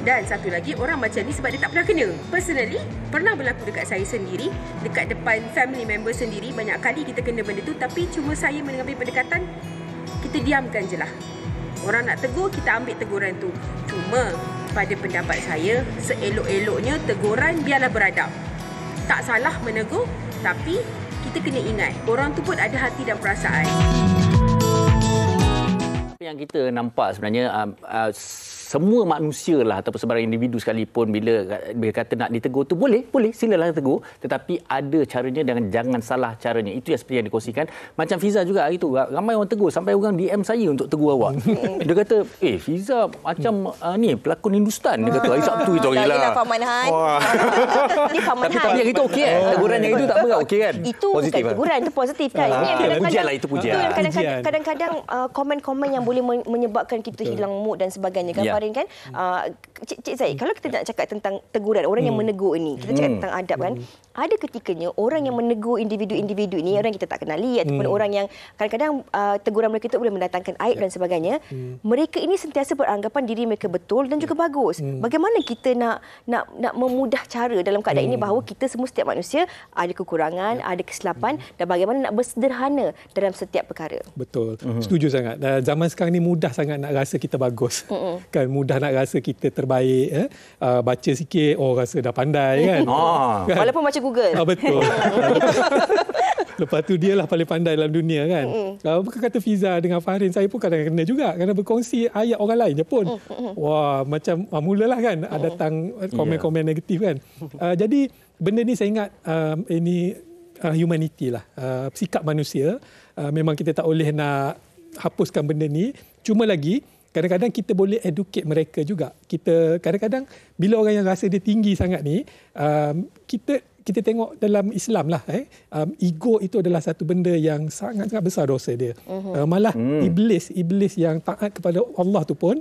Dan satu lagi, orang macam ni sebab dia tak pernah kena. Personally, pernah berlaku dekat saya sendiri, dekat depan family member sendiri. Banyak kali kita kena benda tu, tapi cuma saya mengambil pendekatan, kita diamkan je lah. Orang nak tegur, kita ambil teguran tu. Cuma pada pendapat saya, seelok-eloknya teguran biarlah beradab. Tak salah menegur, tapi kita kena ingat, orang tu pun ada hati dan perasaan. Yang kita nampak sebenarnya semua manusia lah ataupun sebarang individu sekalipun bila kata nak ditegur tu boleh silalah tegur, tetapi ada caranya dan jangan salah caranya. Itu yang seperti yang dikongsikan. Macam Fiza juga hari tu ramai orang tegur, sampai orang DM saya untuk tegur awak. Dia kata, Fiza macam ni pelakon Hindustan. Dia kata hari Sabtu itu hari lah. Ni Faman Han. Tapi yang itu okey kan? Teguran yang itu tak apa, okey kan? Itu positif bukan teguran, itu positif kan. Ini yang pujianlah, itu pujian. Kadang-kadang komen-komen yang boleh menyebabkan kita hilang mood dan sebagainya kan. Farin kan, Cik Zaid, kalau kita nak cakap tentang teguran orang yang menegur ini, kita cakap tentang adab kan, ada ketikanya orang yang menegur individu-individu ini, orang yang kita tak kenali ataupun orang yang kadang-kadang teguran mereka itu boleh mendatangkan aib dan sebagainya, mereka ini sentiasa beranggapan diri mereka betul dan juga bagus. Bagaimana kita nak memudah cara dalam keadaan ini bahawa kita semua, setiap manusia ada kekurangan, ada kesilapan, dan bagaimana nak bersederhana dalam setiap perkara. Betul. Setuju sangat. Zaman sekarang ni mudah sangat nak rasa kita bagus. Kan, mudah nak rasa kita terbaik. Baca sikit, rasa dah pandai kan. Kan? Walaupun baca Google. Betul. Lepas tu dia lah paling pandai dalam dunia kan. Bukan kata Fiza dengan Fahrin, saya pun kadang-kadang kena juga. Kerana berkongsi ayat orang lain je pun. Wah, macam mulalah kan datang komen-komen negatif kan. Jadi benda ni saya ingat ini humanity lah. Sikap manusia. Memang kita tak boleh nak hapuskan benda ni. Cuma lagi, kadang-kadang kita boleh educate mereka juga. Kita kadang-kadang bila orang yang rasa dia tinggi sangat ni, kita tengok dalam Islam lah, ego itu adalah satu benda yang sangat-sangat besar dosa dia. Malah iblis yang taat kepada Allah tu pun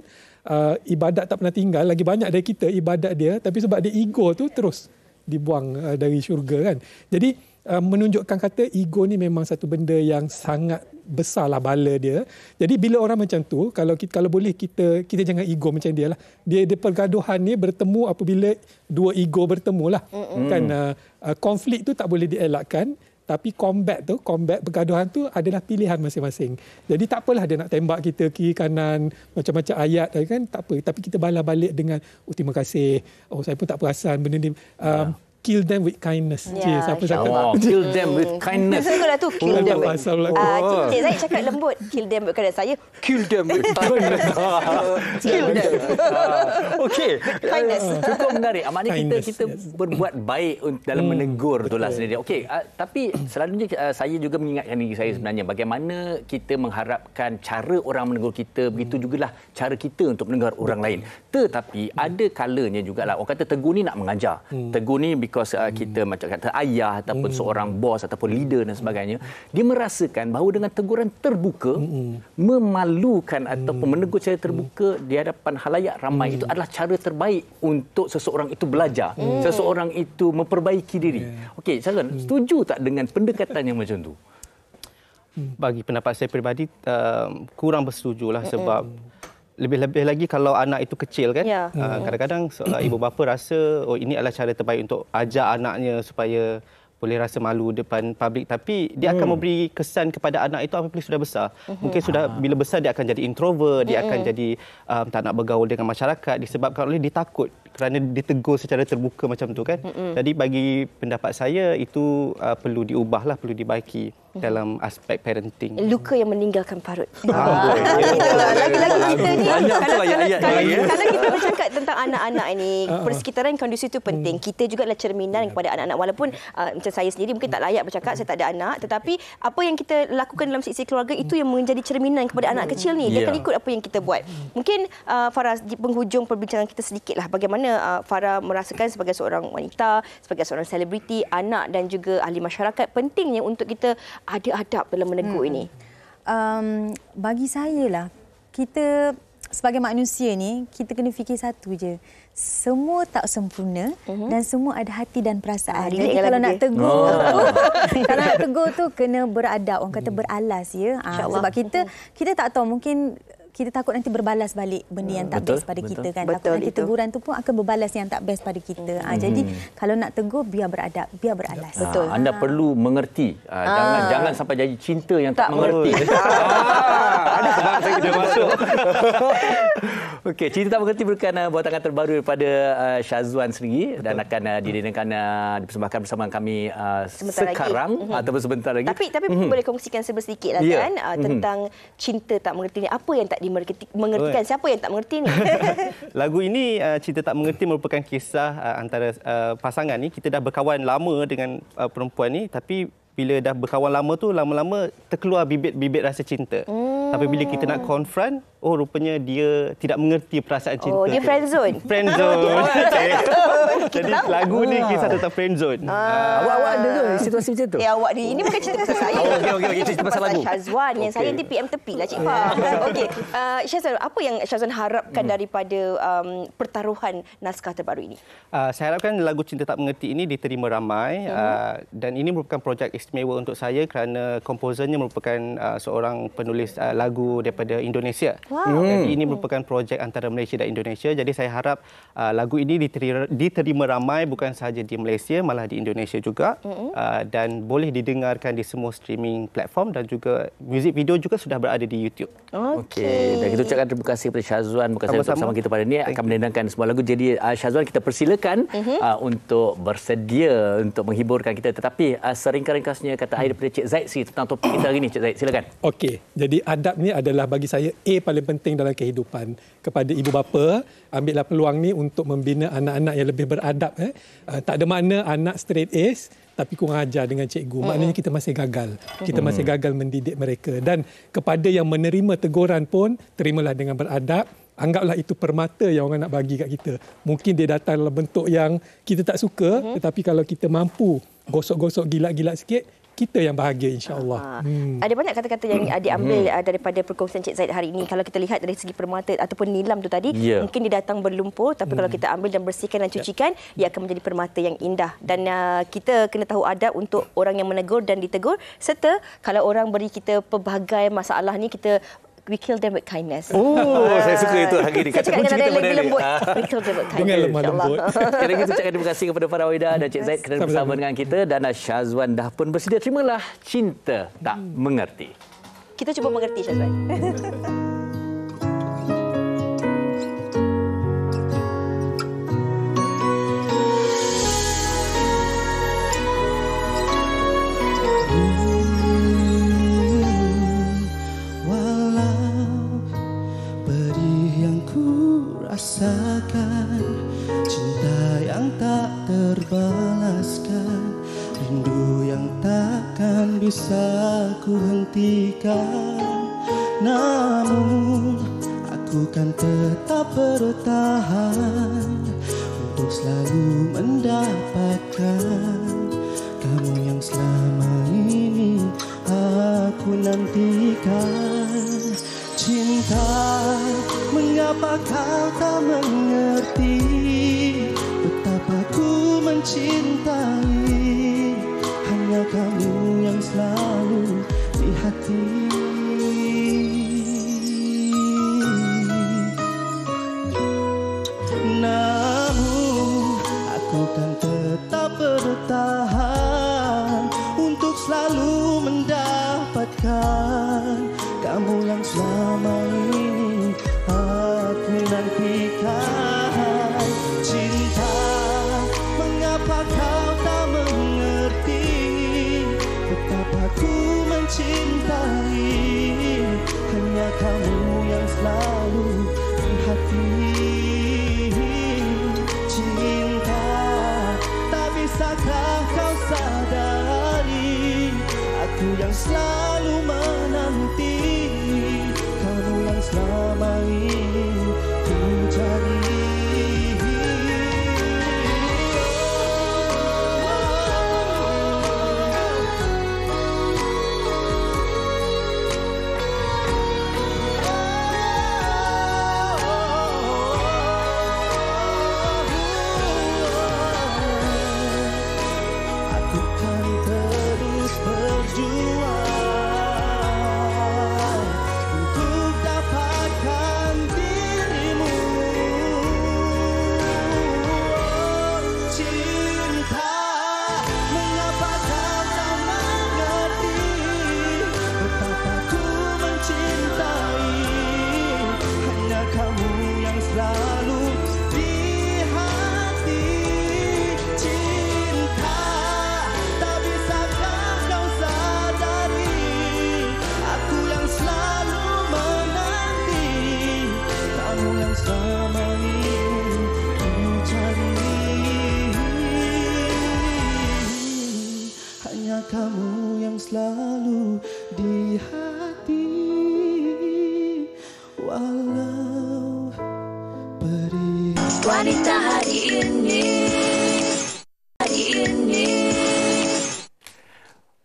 ibadat tak pernah tinggal, lagi banyak dari kita ibadat dia, tapi sebab dia ego tu terus dibuang dari syurga kan. Jadi menunjukkan kata ego ni memang satu benda yang sangat besarlah bala dia. Jadi bila orang macam tu, kalau boleh kita jangan ego macam dia lah. Dia pergaduhan ni bertemu apabila dua ego bertemu lah. Kan konflik tu tak boleh dielakkan, tapi combat pergaduhan tu adalah pilihan masing-masing. Jadi tak apalah dia nak tembak kita kiri kanan macam-macam ayat kan, tak apa, tapi kita balas balik dengan terima kasih. Saya pun tak perasan benda ni. kill them with kindness. Siapa cakap? Kill them with kindness. Betul lah tu, kill them with. Cik Zaid cakap lembut, kill them with kindness. Saya kill them with kindness. Kill them. Okey. Cukup menarik. Maknanya kita berbuat baik dalam menegur itulah sendiri. Okey, tapi selalunya saya juga mengingatkan diri saya sebenarnya bagaimana kita mengharapkan cara orang menegur kita, begitu jugalah cara kita untuk menegur orang lain. Tetapi ada kalanya jugalah orang kata tegur ni nak mengajar. Tegur ni because kita macam kata ayah ataupun seorang bos ataupun leader dan sebagainya, dia merasakan bahawa dengan teguran terbuka, memalukan ataupun menegur secara terbuka di hadapan khalayak ramai itu adalah cara terbaik untuk seseorang itu belajar, seseorang itu memperbaiki diri. Okey, Syazwan, setuju tak dengan pendekatan yang macam tu? Bagi pendapat saya peribadi, kurang bersetujulah sebab lebih-lebih lagi kalau anak itu kecil kan. Kadang-kadang ibu bapa rasa ini adalah cara terbaik untuk ajar anaknya supaya boleh rasa malu depan publik, tapi dia akan memberi kesan kepada anak itu apabila sudah besar. Mungkin sudah bila besar dia akan jadi introvert, dia akan jadi tak nak bergaul dengan masyarakat disebabkan oleh dia takut kerana ditegur secara terbuka macam tu kan. Jadi bagi pendapat saya itu perlu diubahlah, perlu dibaiki dalam aspek parenting. Luka yang meninggalkan parut. Lagi-lagi kita ni kalau kita bercakap tentang anak-anak ini, persekitaran kondusif itu penting. Kita juga adalah cerminan kepada anak-anak. Walaupun macam saya sendiri mungkin tak layak bercakap, saya tak ada anak, tetapi apa yang kita lakukan dalam sisi keluarga itu yang menjadi cerminan kepada anak kecil ni. Dia akan ikut apa yang kita buat. Mungkin Farah, di penghujung perbincangan kita sedikitlah bagaimana Farah merasakan sebagai seorang wanita, sebagai seorang selebriti, anak dan juga ahli masyarakat, pentingnya untuk kita ada adab dalam menegur ini. Bagi saya lah, kita sebagai manusia ni, kita kena fikir satu je. Semua tak sempurna dan semua ada hati dan perasaan. Jadi kalau nak tegur kalau nak tegur tu kena beradab, orang kata beralas ya. Sebab kita tak tahu, mungkin kita takut nanti berbalas balik benda yang tak best pada kita kan. Takut nanti teguran tu pun akan berbalas yang tak best pada kita. Jadi kalau nak tegur, biar beradab, biar beralas. Betul. Anda perlu mengerti. Jangan sampai jadi cinta yang tak mengerti. Ada sebab saya kena masuk. Okey, cinta tak mengerti merupakan buatan terbaru daripada Syazwan sendiri dan akan dipersembahkan bersama kami sekarang ataupun sebentar lagi. Tapi boleh kongsikan sedikit lah kan tentang cinta tak mengerti ni. Apa yang tak mengertikan? Siapa yang tak mengerti ni? Lagu ini Cinta Tak Mengerti merupakan kisah antara pasangan ni. Kita dah berkawan lama dengan perempuan ni, tapi bila dah berkawan lama tu lama-lama terkeluar bibit-bibit rasa cinta. Tapi bila kita nak confront, rupanya dia tidak mengerti perasaan cinta. Dia friendzone. Friendzone. Jadi lagu ni kisah tentang friendzone. Awak ada ke situasi macam tu? Awak ni ini bukan cerita pasal saya. Okey, cerita pasal lagu. Syazwan yang saya nanti PM tepi lah Cik Fah. Okey, Syazwan, apa yang Syazwan harapkan daripada pertaruhan naskah terbaru ini? Saya harapkan lagu Cinta Tak Mengerti ini diterima ramai dan ini merupakan projek istimewa untuk saya kerana komposernya merupakan seorang penulis lagu daripada Indonesia. Jadi ini merupakan projek antara Malaysia dan Indonesia. Jadi saya harap lagu ini diterima ramai bukan sahaja di Malaysia, malah di Indonesia juga. Dan boleh didengarkan di semua streaming platform dan juga muzik video juga sudah berada di YouTube. Okey. Dan kita ucapkan terima kasih kepada Syazwan bersama kita pada ini akan mendengarkan sebuah lagu. Jadi Syazwan, kita persilakan untuk bersedia untuk menghiburkan kita. Tetapi seringkas-ringkasnya kata air daripada Cik Zaid tentang topik kita hari ini. Cik Zaid, silakan. Okey. Jadi adab ni adalah bagi saya paling penting dalam kehidupan. Kepada ibu bapa, ambillah peluang ni untuk membina anak-anak yang lebih beradab. Tak ada makna anak straight A's tapi kurang ajar dengan cikgu. Maknanya kita masih gagal. Kita masih gagal mendidik mereka. Dan kepada yang menerima teguran pun, terimalah dengan beradab. Anggaplah itu permata yang orang nak bagi kat kita. Mungkin dia datang dalam bentuk yang kita tak suka, tetapi kalau kita mampu gosok-gosok gilak-gilak sikit, kita yang bahagia, insya-Allah. Ada banyak kata-kata yang diambil daripada perkongsian Cik Zaid hari ini. Kalau kita lihat dari segi permata ataupun nilam tu tadi, mungkin dia datang berlumpur, tapi kalau kita ambil dan bersihkan dan cucikan, ia akan menjadi permata yang indah. Dan kita kena tahu adab untuk orang yang menegur dan ditegur, serta kalau orang beri kita pelbagai masalah ni, we kill them with kindness. Saya suka itu hari ini. Kata kunci kita pada lembut. We kill them with kindness. Dengan lemah lembut. Sekali lagi ucapkan terima kasih kepada Farah Wahida dan Cik Zaid kerana bersama dengan kita. Dan Syazwan dah pun bersedia. Terimalah Cinta Tak Mengerti. Kita cuba mengerti, Syazwan. rasakan, cinta yang tak terbalaskan, rindu yang takkan bisa ku hentikan. Namun aku kan tetap bertahan untuk selalu mendapatkan kamu yang selama ini aku nantikan. Cinta, mengapa kau tak mengerti betapa ku mencintai, hanya kamu yang selalu di hati. Namun aku kan tetap bertahan untuk selalu mendapatkan kamu yang selama ini aku nantikan. Cinta, mengapa kau tak mengerti betapa ku mencintai, hanya kamu yang selalu di hati. Cinta, tak bisakah kau sadari aku yang selalu menanti kamu yang selama ini ku cari. Aku kan terus berjuang untuk dapatkan dirimu. Cinta, mengapa kau tak mengerti betapa ku mencintai, hanya kamu yang selalu di hati. Cinta, tak bisakah kau sadari aku yang selalu menanti kamu yang selama ini ku cari. Hanya kamu yang selalu di hati, walau perih. Wanita hari ini.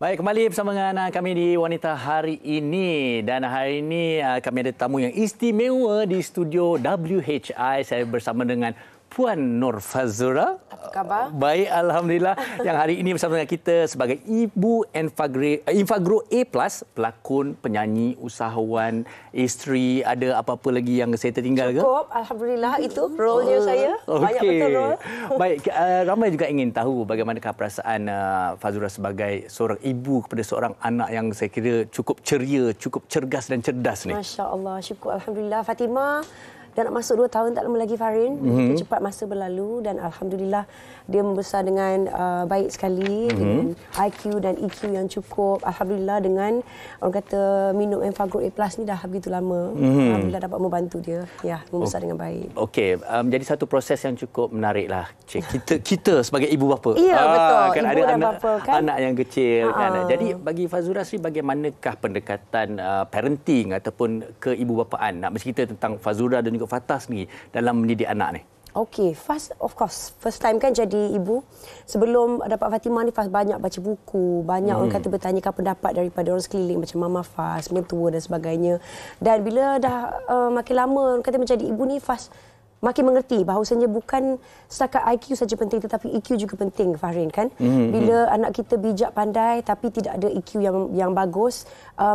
Baik, kembali bersama dengan kami di Wanita Hari Ini. Dan hari ini kami ada tamu yang istimewa di studio WHI. Saya bersama dengan Puan Nur Fazura. Apa khabar? Baik, Alhamdulillah. Yang hari ini bersama dengan kita sebagai Ibu Enfagro A+, pelakon, penyanyi, usahawan, isteri. Ada apa-apa lagi yang saya tertinggal ke? Cukup, Alhamdulillah. Itu role-nya saya. Banyak betul role. Baik, ramai juga ingin tahu bagaimanakah perasaan Fazura sebagai seorang ibu kepada seorang anak yang saya kira cukup ceria, cukup cergas dan cerdas ni. Masya Allah, syukur. Alhamdulillah. Fatimah dah nak masuk 2 tahun, tak lama lagi Farin. Cepat masa berlalu dan Alhamdulillah dia membesar dengan baik sekali, dengan IQ dan EQ yang cukup. Alhamdulillah dengan orang kata minum Enfagro A+ ni dah begitu lama. Alhamdulillah dapat membantu dia membesar dengan baik. Okey, jadi satu proses yang cukup menariklah. Kita sebagai ibu bapa. Ya, betul. Kan Ibu ada dan anak, bapa kan. anak yang kecil kan. Jadi bagi Fazura sendiri bagaimanakah pendekatan parenting ataupun keibubapaan? Nak bercerita tentang Fazura dan juga Fatah sendiri dalam mendidik anak ni. Okey, first time kan jadi ibu. Sebelum dapat Fatimah ni Faz banyak baca buku, banyak orang kata bertanyakan pendapat daripada orang sekeliling macam Mama Faz, mentua dan sebagainya. Dan bila dah makin lama orang kata menjadi ibu ni Faz makin mengerti bahawasanya bukan setakat IQ saja penting tetapi EQ juga penting, Fahrin kan. Bila anak kita bijak pandai tapi tidak ada EQ yang bagus,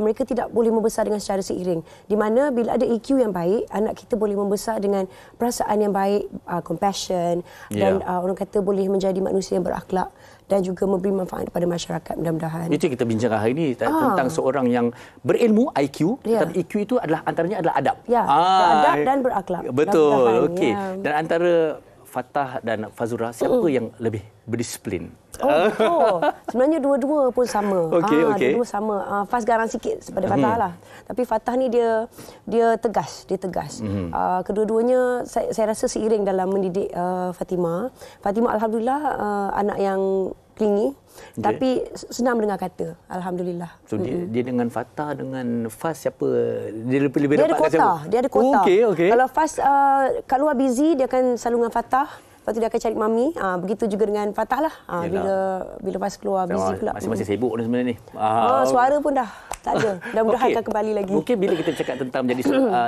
mereka tidak boleh membesar dengan secara seiring. Di mana bila ada EQ yang baik, anak kita boleh membesar dengan perasaan yang baik, compassion dan orang kata boleh menjadi manusia yang berakhlak dan juga memberi manfaat kepada masyarakat, mudah-mudahan. Itu yang kita bincangkan hari ini tentang seorang yang berilmu, IQ, tetapi EQ itu adalah antaranya adalah adab. Adab dan berakhlak. Betul. Okey. Dan antara Fatah dan Fazura, siapa yang lebih berdisiplin? Sebenarnya dua-dua pun sama. Okey. Dua-dua sama. Faz garang sikit daripada Fatah lah. Tapi Fatah ni dia tegas. Kedua-duanya saya rasa seiring dalam mendidik Fatimah. Fatimah alhamdulillah anak yang clingy, tapi senang mendengar kata. Alhamdulillah. So dia dengan Fatah dengan Faz siapa dia lebih dapat kat siapa? Dia ada kota. Okey. Kalau Faz kat luar busy, dia akan selalu dengan Fatah. Lepas tu dia akan cari mami. Begitu juga dengan Fatah lah. Bila Faz keluar busy pula. Masih sibuk ni sebenarnya ni. Suara pun dah tak ada. Mudah-mudahan akan kembali lagi. Mungkin bila kita bercakap tentang menjadi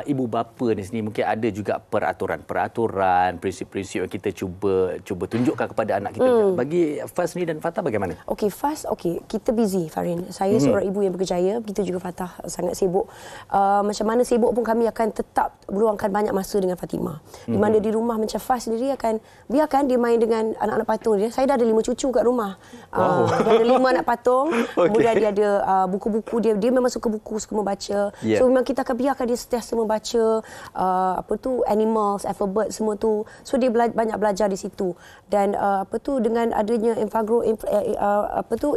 ibu bapa ni sini, mungkin ada juga peraturan, prinsip-prinsip yang kita cuba tunjukkan kepada anak kita. Bagi Faz ni dan Fatah bagaimana? Faz, kita busy, Farin. Saya seorang ibu yang berkejaya, begitu juga Fatah sangat sibuk. Macam mana sibuk pun kami akan tetap meluangkan banyak masa dengan Fatimah. Di mana di rumah macam Faz sendiri akan biarkan dia main dengan anak-anak patung dia. Saya dah ada 5 cucu kat rumah. Dia ada 5 anak patung. Kemudian dia ada buku-buku dia memang suka buku, suka membaca. So memang kita akan biarkan dia sentiasa membaca animals, alphabet semua tu. So dia banyak belajar di situ. Dan dengan adanya Enfagro A+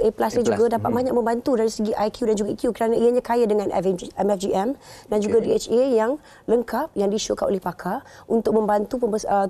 ni juga dapat banyak membantu dari segi IQ dan juga EQ kerana ianya kaya dengan MFGM dan juga DHA yang lengkap yang disyorkan oleh pakar untuk membantu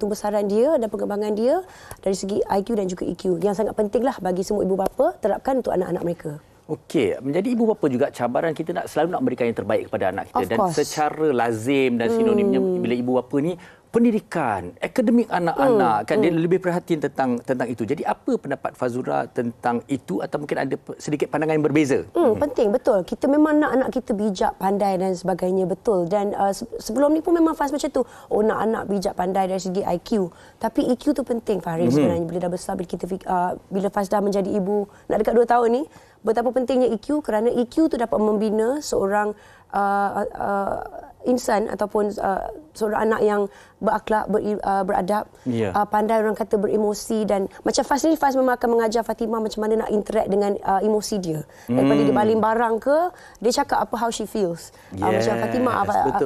pembesaran dia dan pengembangan dia dari segi IQ dan juga EQ. Yang sangat pentinglah bagi semua ibu bapa terapkan untuk anak-anak mereka. Okey, menjadi ibu bapa juga cabaran kita selalu nak berikan yang terbaik kepada anak kita. Dan secara lazim dan sinonimnya bila ibu bapa ni pendidikan, akademik anak-anak kan dia lebih perhatian tentang itu. Jadi apa pendapat Fazura tentang itu atau mungkin ada sedikit pandangan yang berbeza? Penting, betul. Kita memang nak anak kita bijak, pandai dan sebagainya, betul. Dan sebelum ni pun memang Faz macam tu. Nak anak bijak, pandai dari segi IQ. Tapi EQ tu penting, Faris, sebenarnya. Bila dah besar, bila Faz dah menjadi ibu, nak dekat 2 tahun ni, betapa pentingnya EQ kerana EQ tu dapat membina seorang insan ataupun seorang anak yang berakhlak, beradab, pandai orang kata beremosi. Dan macam Faz ni, Faz memang akan mengajar Fatimah macam mana nak interact dengan emosi dia. Daripada dia baling barang ke, dia cakap apa how she feels. Macam Fatimah,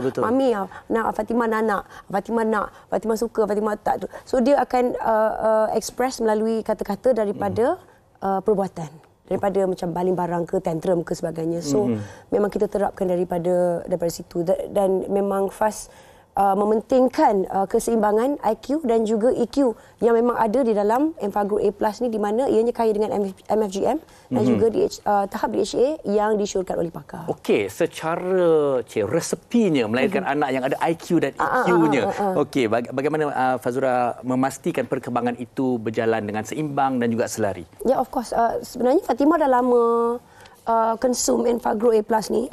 betul. Mami nak, Fatimah nak, Fatimah suka, Fatimah tak. So dia akan express melalui kata-kata daripada perbuatan. Daripada macam baling barang ke, tantrum ke sebagainya. So memang kita terapkan daripada situ. Dan memang Faz mementingkan keseimbangan IQ dan juga EQ yang memang ada di dalam Enfagro A+ ni, di mana ianya kaya dengan MFGM dan juga tahap DHA yang disyorkan oleh pakar. Okey, secara resepinya melahirkan anak yang ada IQ dan EQ-nya. Okey, bagaimana Fazura memastikan perkembangan itu berjalan dengan seimbang dan juga selari? Ya, of course. Sebenarnya Fatimah dah lama konsum Enfagro A+ ni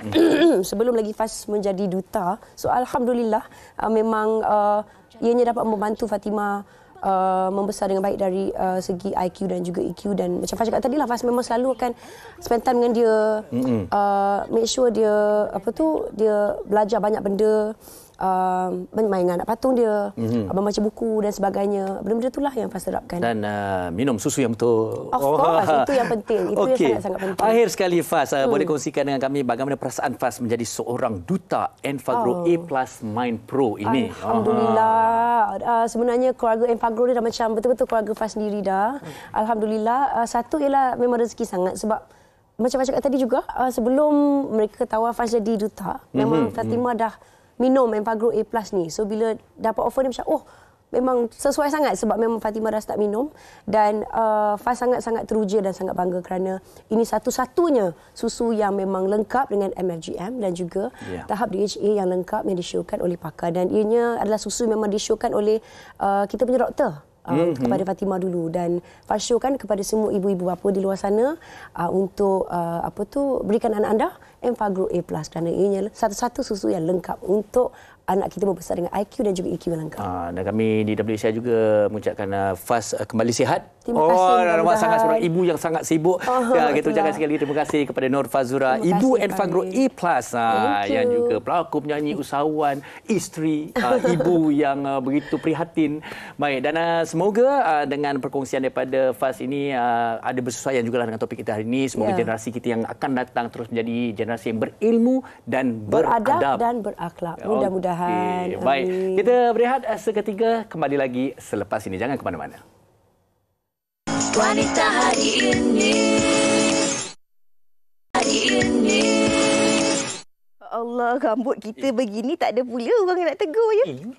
sebelum lagi Faz menjadi duta. So alhamdulillah memang ianya dapat membantu Fatimah membesar dengan baik dari segi IQ dan juga EQ. Dan macam Faz cakap tadi lah, Faz memang selalu akan spend time dengan dia, make sure dia dia belajar banyak benda, main dengan anak patung dia, membaca buku dan sebagainya. Benda-benda itulah yang Faz terapkan. Dan minum susu yang betul. Of course, itu yang penting. Itu yang sangat-sangat penting. Akhir sekali Faz, boleh kongsikan dengan kami bagaimana perasaan Faz menjadi seorang duta Enfagro A+ Mind Pro ini? Alhamdulillah. Sebenarnya keluarga Enfagro ni dah macam betul-betul keluarga Faz sendiri dah. Alhamdulillah. Satu ialah memang rezeki sangat sebab macam Faz cakap tadi juga, sebelum mereka ketahuan Faz jadi duta, memang Fatimah dah minum Enfagro A+ ni. So bila dapat offer ni macam memang sesuai sangat sebab memang Fatimah dah start minum. Dan Faz sangat-sangat teruja dan sangat bangga kerana ini satu-satunya susu yang memang lengkap dengan MFGM dan juga tahap DHA yang lengkap yang disyorkan oleh pakar. Dan ianya adalah susu memang disyorkan oleh kita punya doktor. Kepada Fatimah dulu, dan Faz syorkan kepada semua ibu-ibu bapa di luar sana untuk berikan anak anda Enfagro A+ kerana ianya satu-satu susu yang lengkap untuk anak kita membesar dengan IQ dan juga EQ yang lengkap. Dan kami di WSI juga mengucapkan Faz kembali sihat. Terima kasih. Nampak sangat seorang ibu yang sangat sibuk. Kita ucapkan sekali terima kasih kepada Nur Fazura, ibu Enfagro A+, yang juga pelakon, penyanyi, usahawan, isteri, ibu yang begitu prihatin. Baik, dan semoga dengan perkongsian daripada Faz ini ada bersesuaian juga dengan topik kita hari ini. Semoga generasi kita yang akan datang terus menjadi generasi yang berilmu dan beradab dan berakhlak. Mudah-mudahan Mudah-mudahan. Okay, baik. Kita berehat seketika, kembali lagi selepas ini. Jangan ke mana-mana. Wanita hari ini. Allah, rambut kita begini tak ada pula orang yang nak tegur je.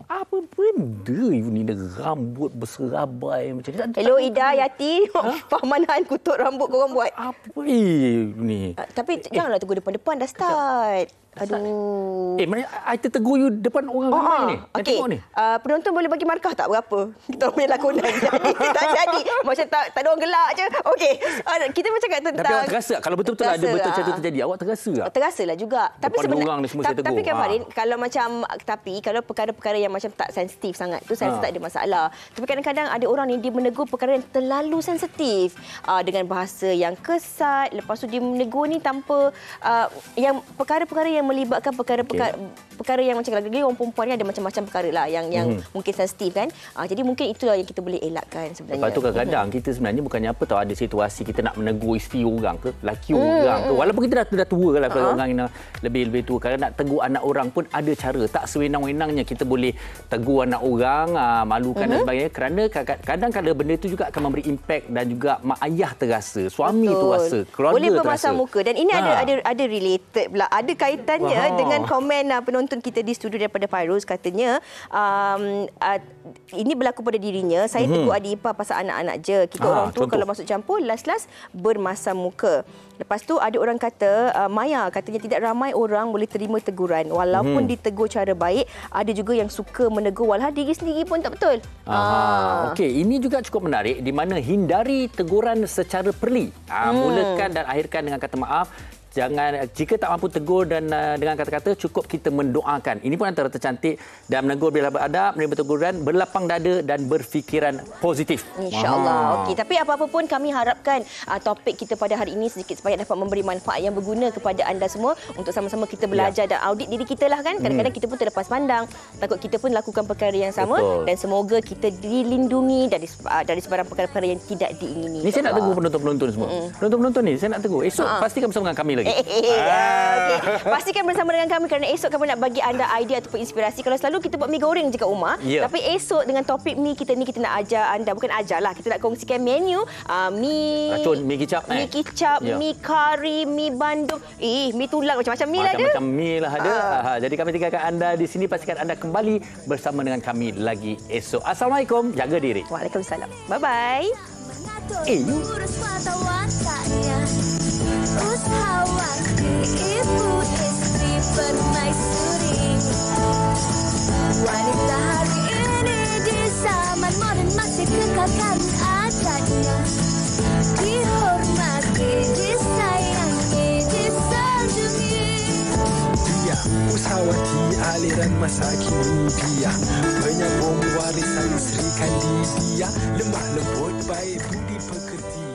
Apa benda ni dengan rambut berserabai macam ni? Hello Ida, Yati. Pahmanan kutuk rambut korang buat. Apa ni? Tapi janganlah tegur depan-depan dah start. Aduh. Mana I tertegur you depan orang ramai ni. Okey. Penonton boleh bagi markah tak berapa? Kita punya lakonan jadi tak jadi. Macam tak ada orang gelak je. Okey. Kita macam cakap tentang. Tapi awak terasa kalau betul-betul ada betul cerita terjadi, awak terasa tak? Terasalah juga. Tapi sebenarnya tapi kan Farin, kalau macam kalau perkara-perkara yang macam tak sensitif sangat tu saya rasa tak ada masalah. Tapi kadang-kadang ada orang ni dia menegur perkara yang terlalu sensitif dengan bahasa yang kesat. Lepas tu dia menegur ni tanpa yang perkara-perkara yang melibatkan perkara yang macam lagi orang perempuan ni ada macam-macam perkara lah yang mungkin sensitif kan. Jadi mungkin itulah yang kita boleh elakkan sebenarnya. Lepas tu kadang-kadang kita sebenarnya bukannya apa tahu ada situasi kita nak menegur isteri orang ke, laki orang ke. Walaupun kita dah tua lah kalau orang yang lebih tua. Kalau nak tegur anak orang pun ada cara. Tak sewenang-wenangnya kita boleh tegur anak orang, malukan dan sebagainya. Kerana kadang-kadang benda itu juga akan memberi impak dan juga mak ayah terasa, suami tu rasa, keluarga boleh terasa. bermasam muka. Dan ini ada related pula. Ada kaitannya dengan komen penonton kita di studio daripada Fairuz. Katanya ini berlaku pada dirinya. Saya tegur adik ipar pasal anak-anak je. Kita orang tua kalau masuk campur last-last bermasam muka. Lepas tu ada orang kata Maya katanya tidak ramai orang boleh terima teguran walaupun ditegur cara baik. Ada juga yang suka menegur walau diri sendiri pun tak betul. Okey, ini juga cukup menarik di mana hindari teguran secara perli. Mulakan dan akhirkan dengan kata maaf. Jangan, jika tak mampu tegur dan dengan kata-kata, cukup kita mendoakan. Ini pun antara tercantik. Dan menegur bila beradab, menerima teguran, berlapang dada dan berfikiran positif. InsyaAllah. Okey, tapi apa-apa pun kami harapkan topik kita pada hari ini sedikit sebanyak dapat memberi manfaat yang berguna kepada anda semua untuk sama-sama kita belajar dan audit diri kita lah kan. Kadang-kadang kita pun terlepas pandang. Takut kita pun lakukan perkara yang sama. Dan semoga kita dilindungi dari sebarang perkara-perkara yang tidak diingini. Ini saya nak tegur penonton-penonton semua. Penonton-penonton ni saya nak tegur. Esok pastikan bersama dengan kami lagi. Okay. Pastikan bersama dengan kami kerana esok kami nak bagi anda idea ataupun inspirasi. Kalau selalu kita buat mi goreng je kat rumah, tapi esok dengan topik mi kita ni kita nak ajar anda, bukan ajarlah, kita nak kongsikan menu mi racun, mi kicap, mi kari, mi bandung, mi tulang, macam-macam mi lah ada. Macam-macam mi lah ada. Jadi kami tinggalkan anda di sini, pastikan anda kembali bersama dengan kami lagi esok. Assalamualaikum, jaga diri. Waalaikumsalam. Bye-bye. Urus mata wataknya, usahawan ibu istri permaisuri. Wanita hari ini di zaman modern masih kekalkan adatnya, dihormati, disayangi, disanjungi. Dia usahawati aliran masa kini, dia penyambung warisan Sri Kandidia, lemah lembut baik budi pekerti.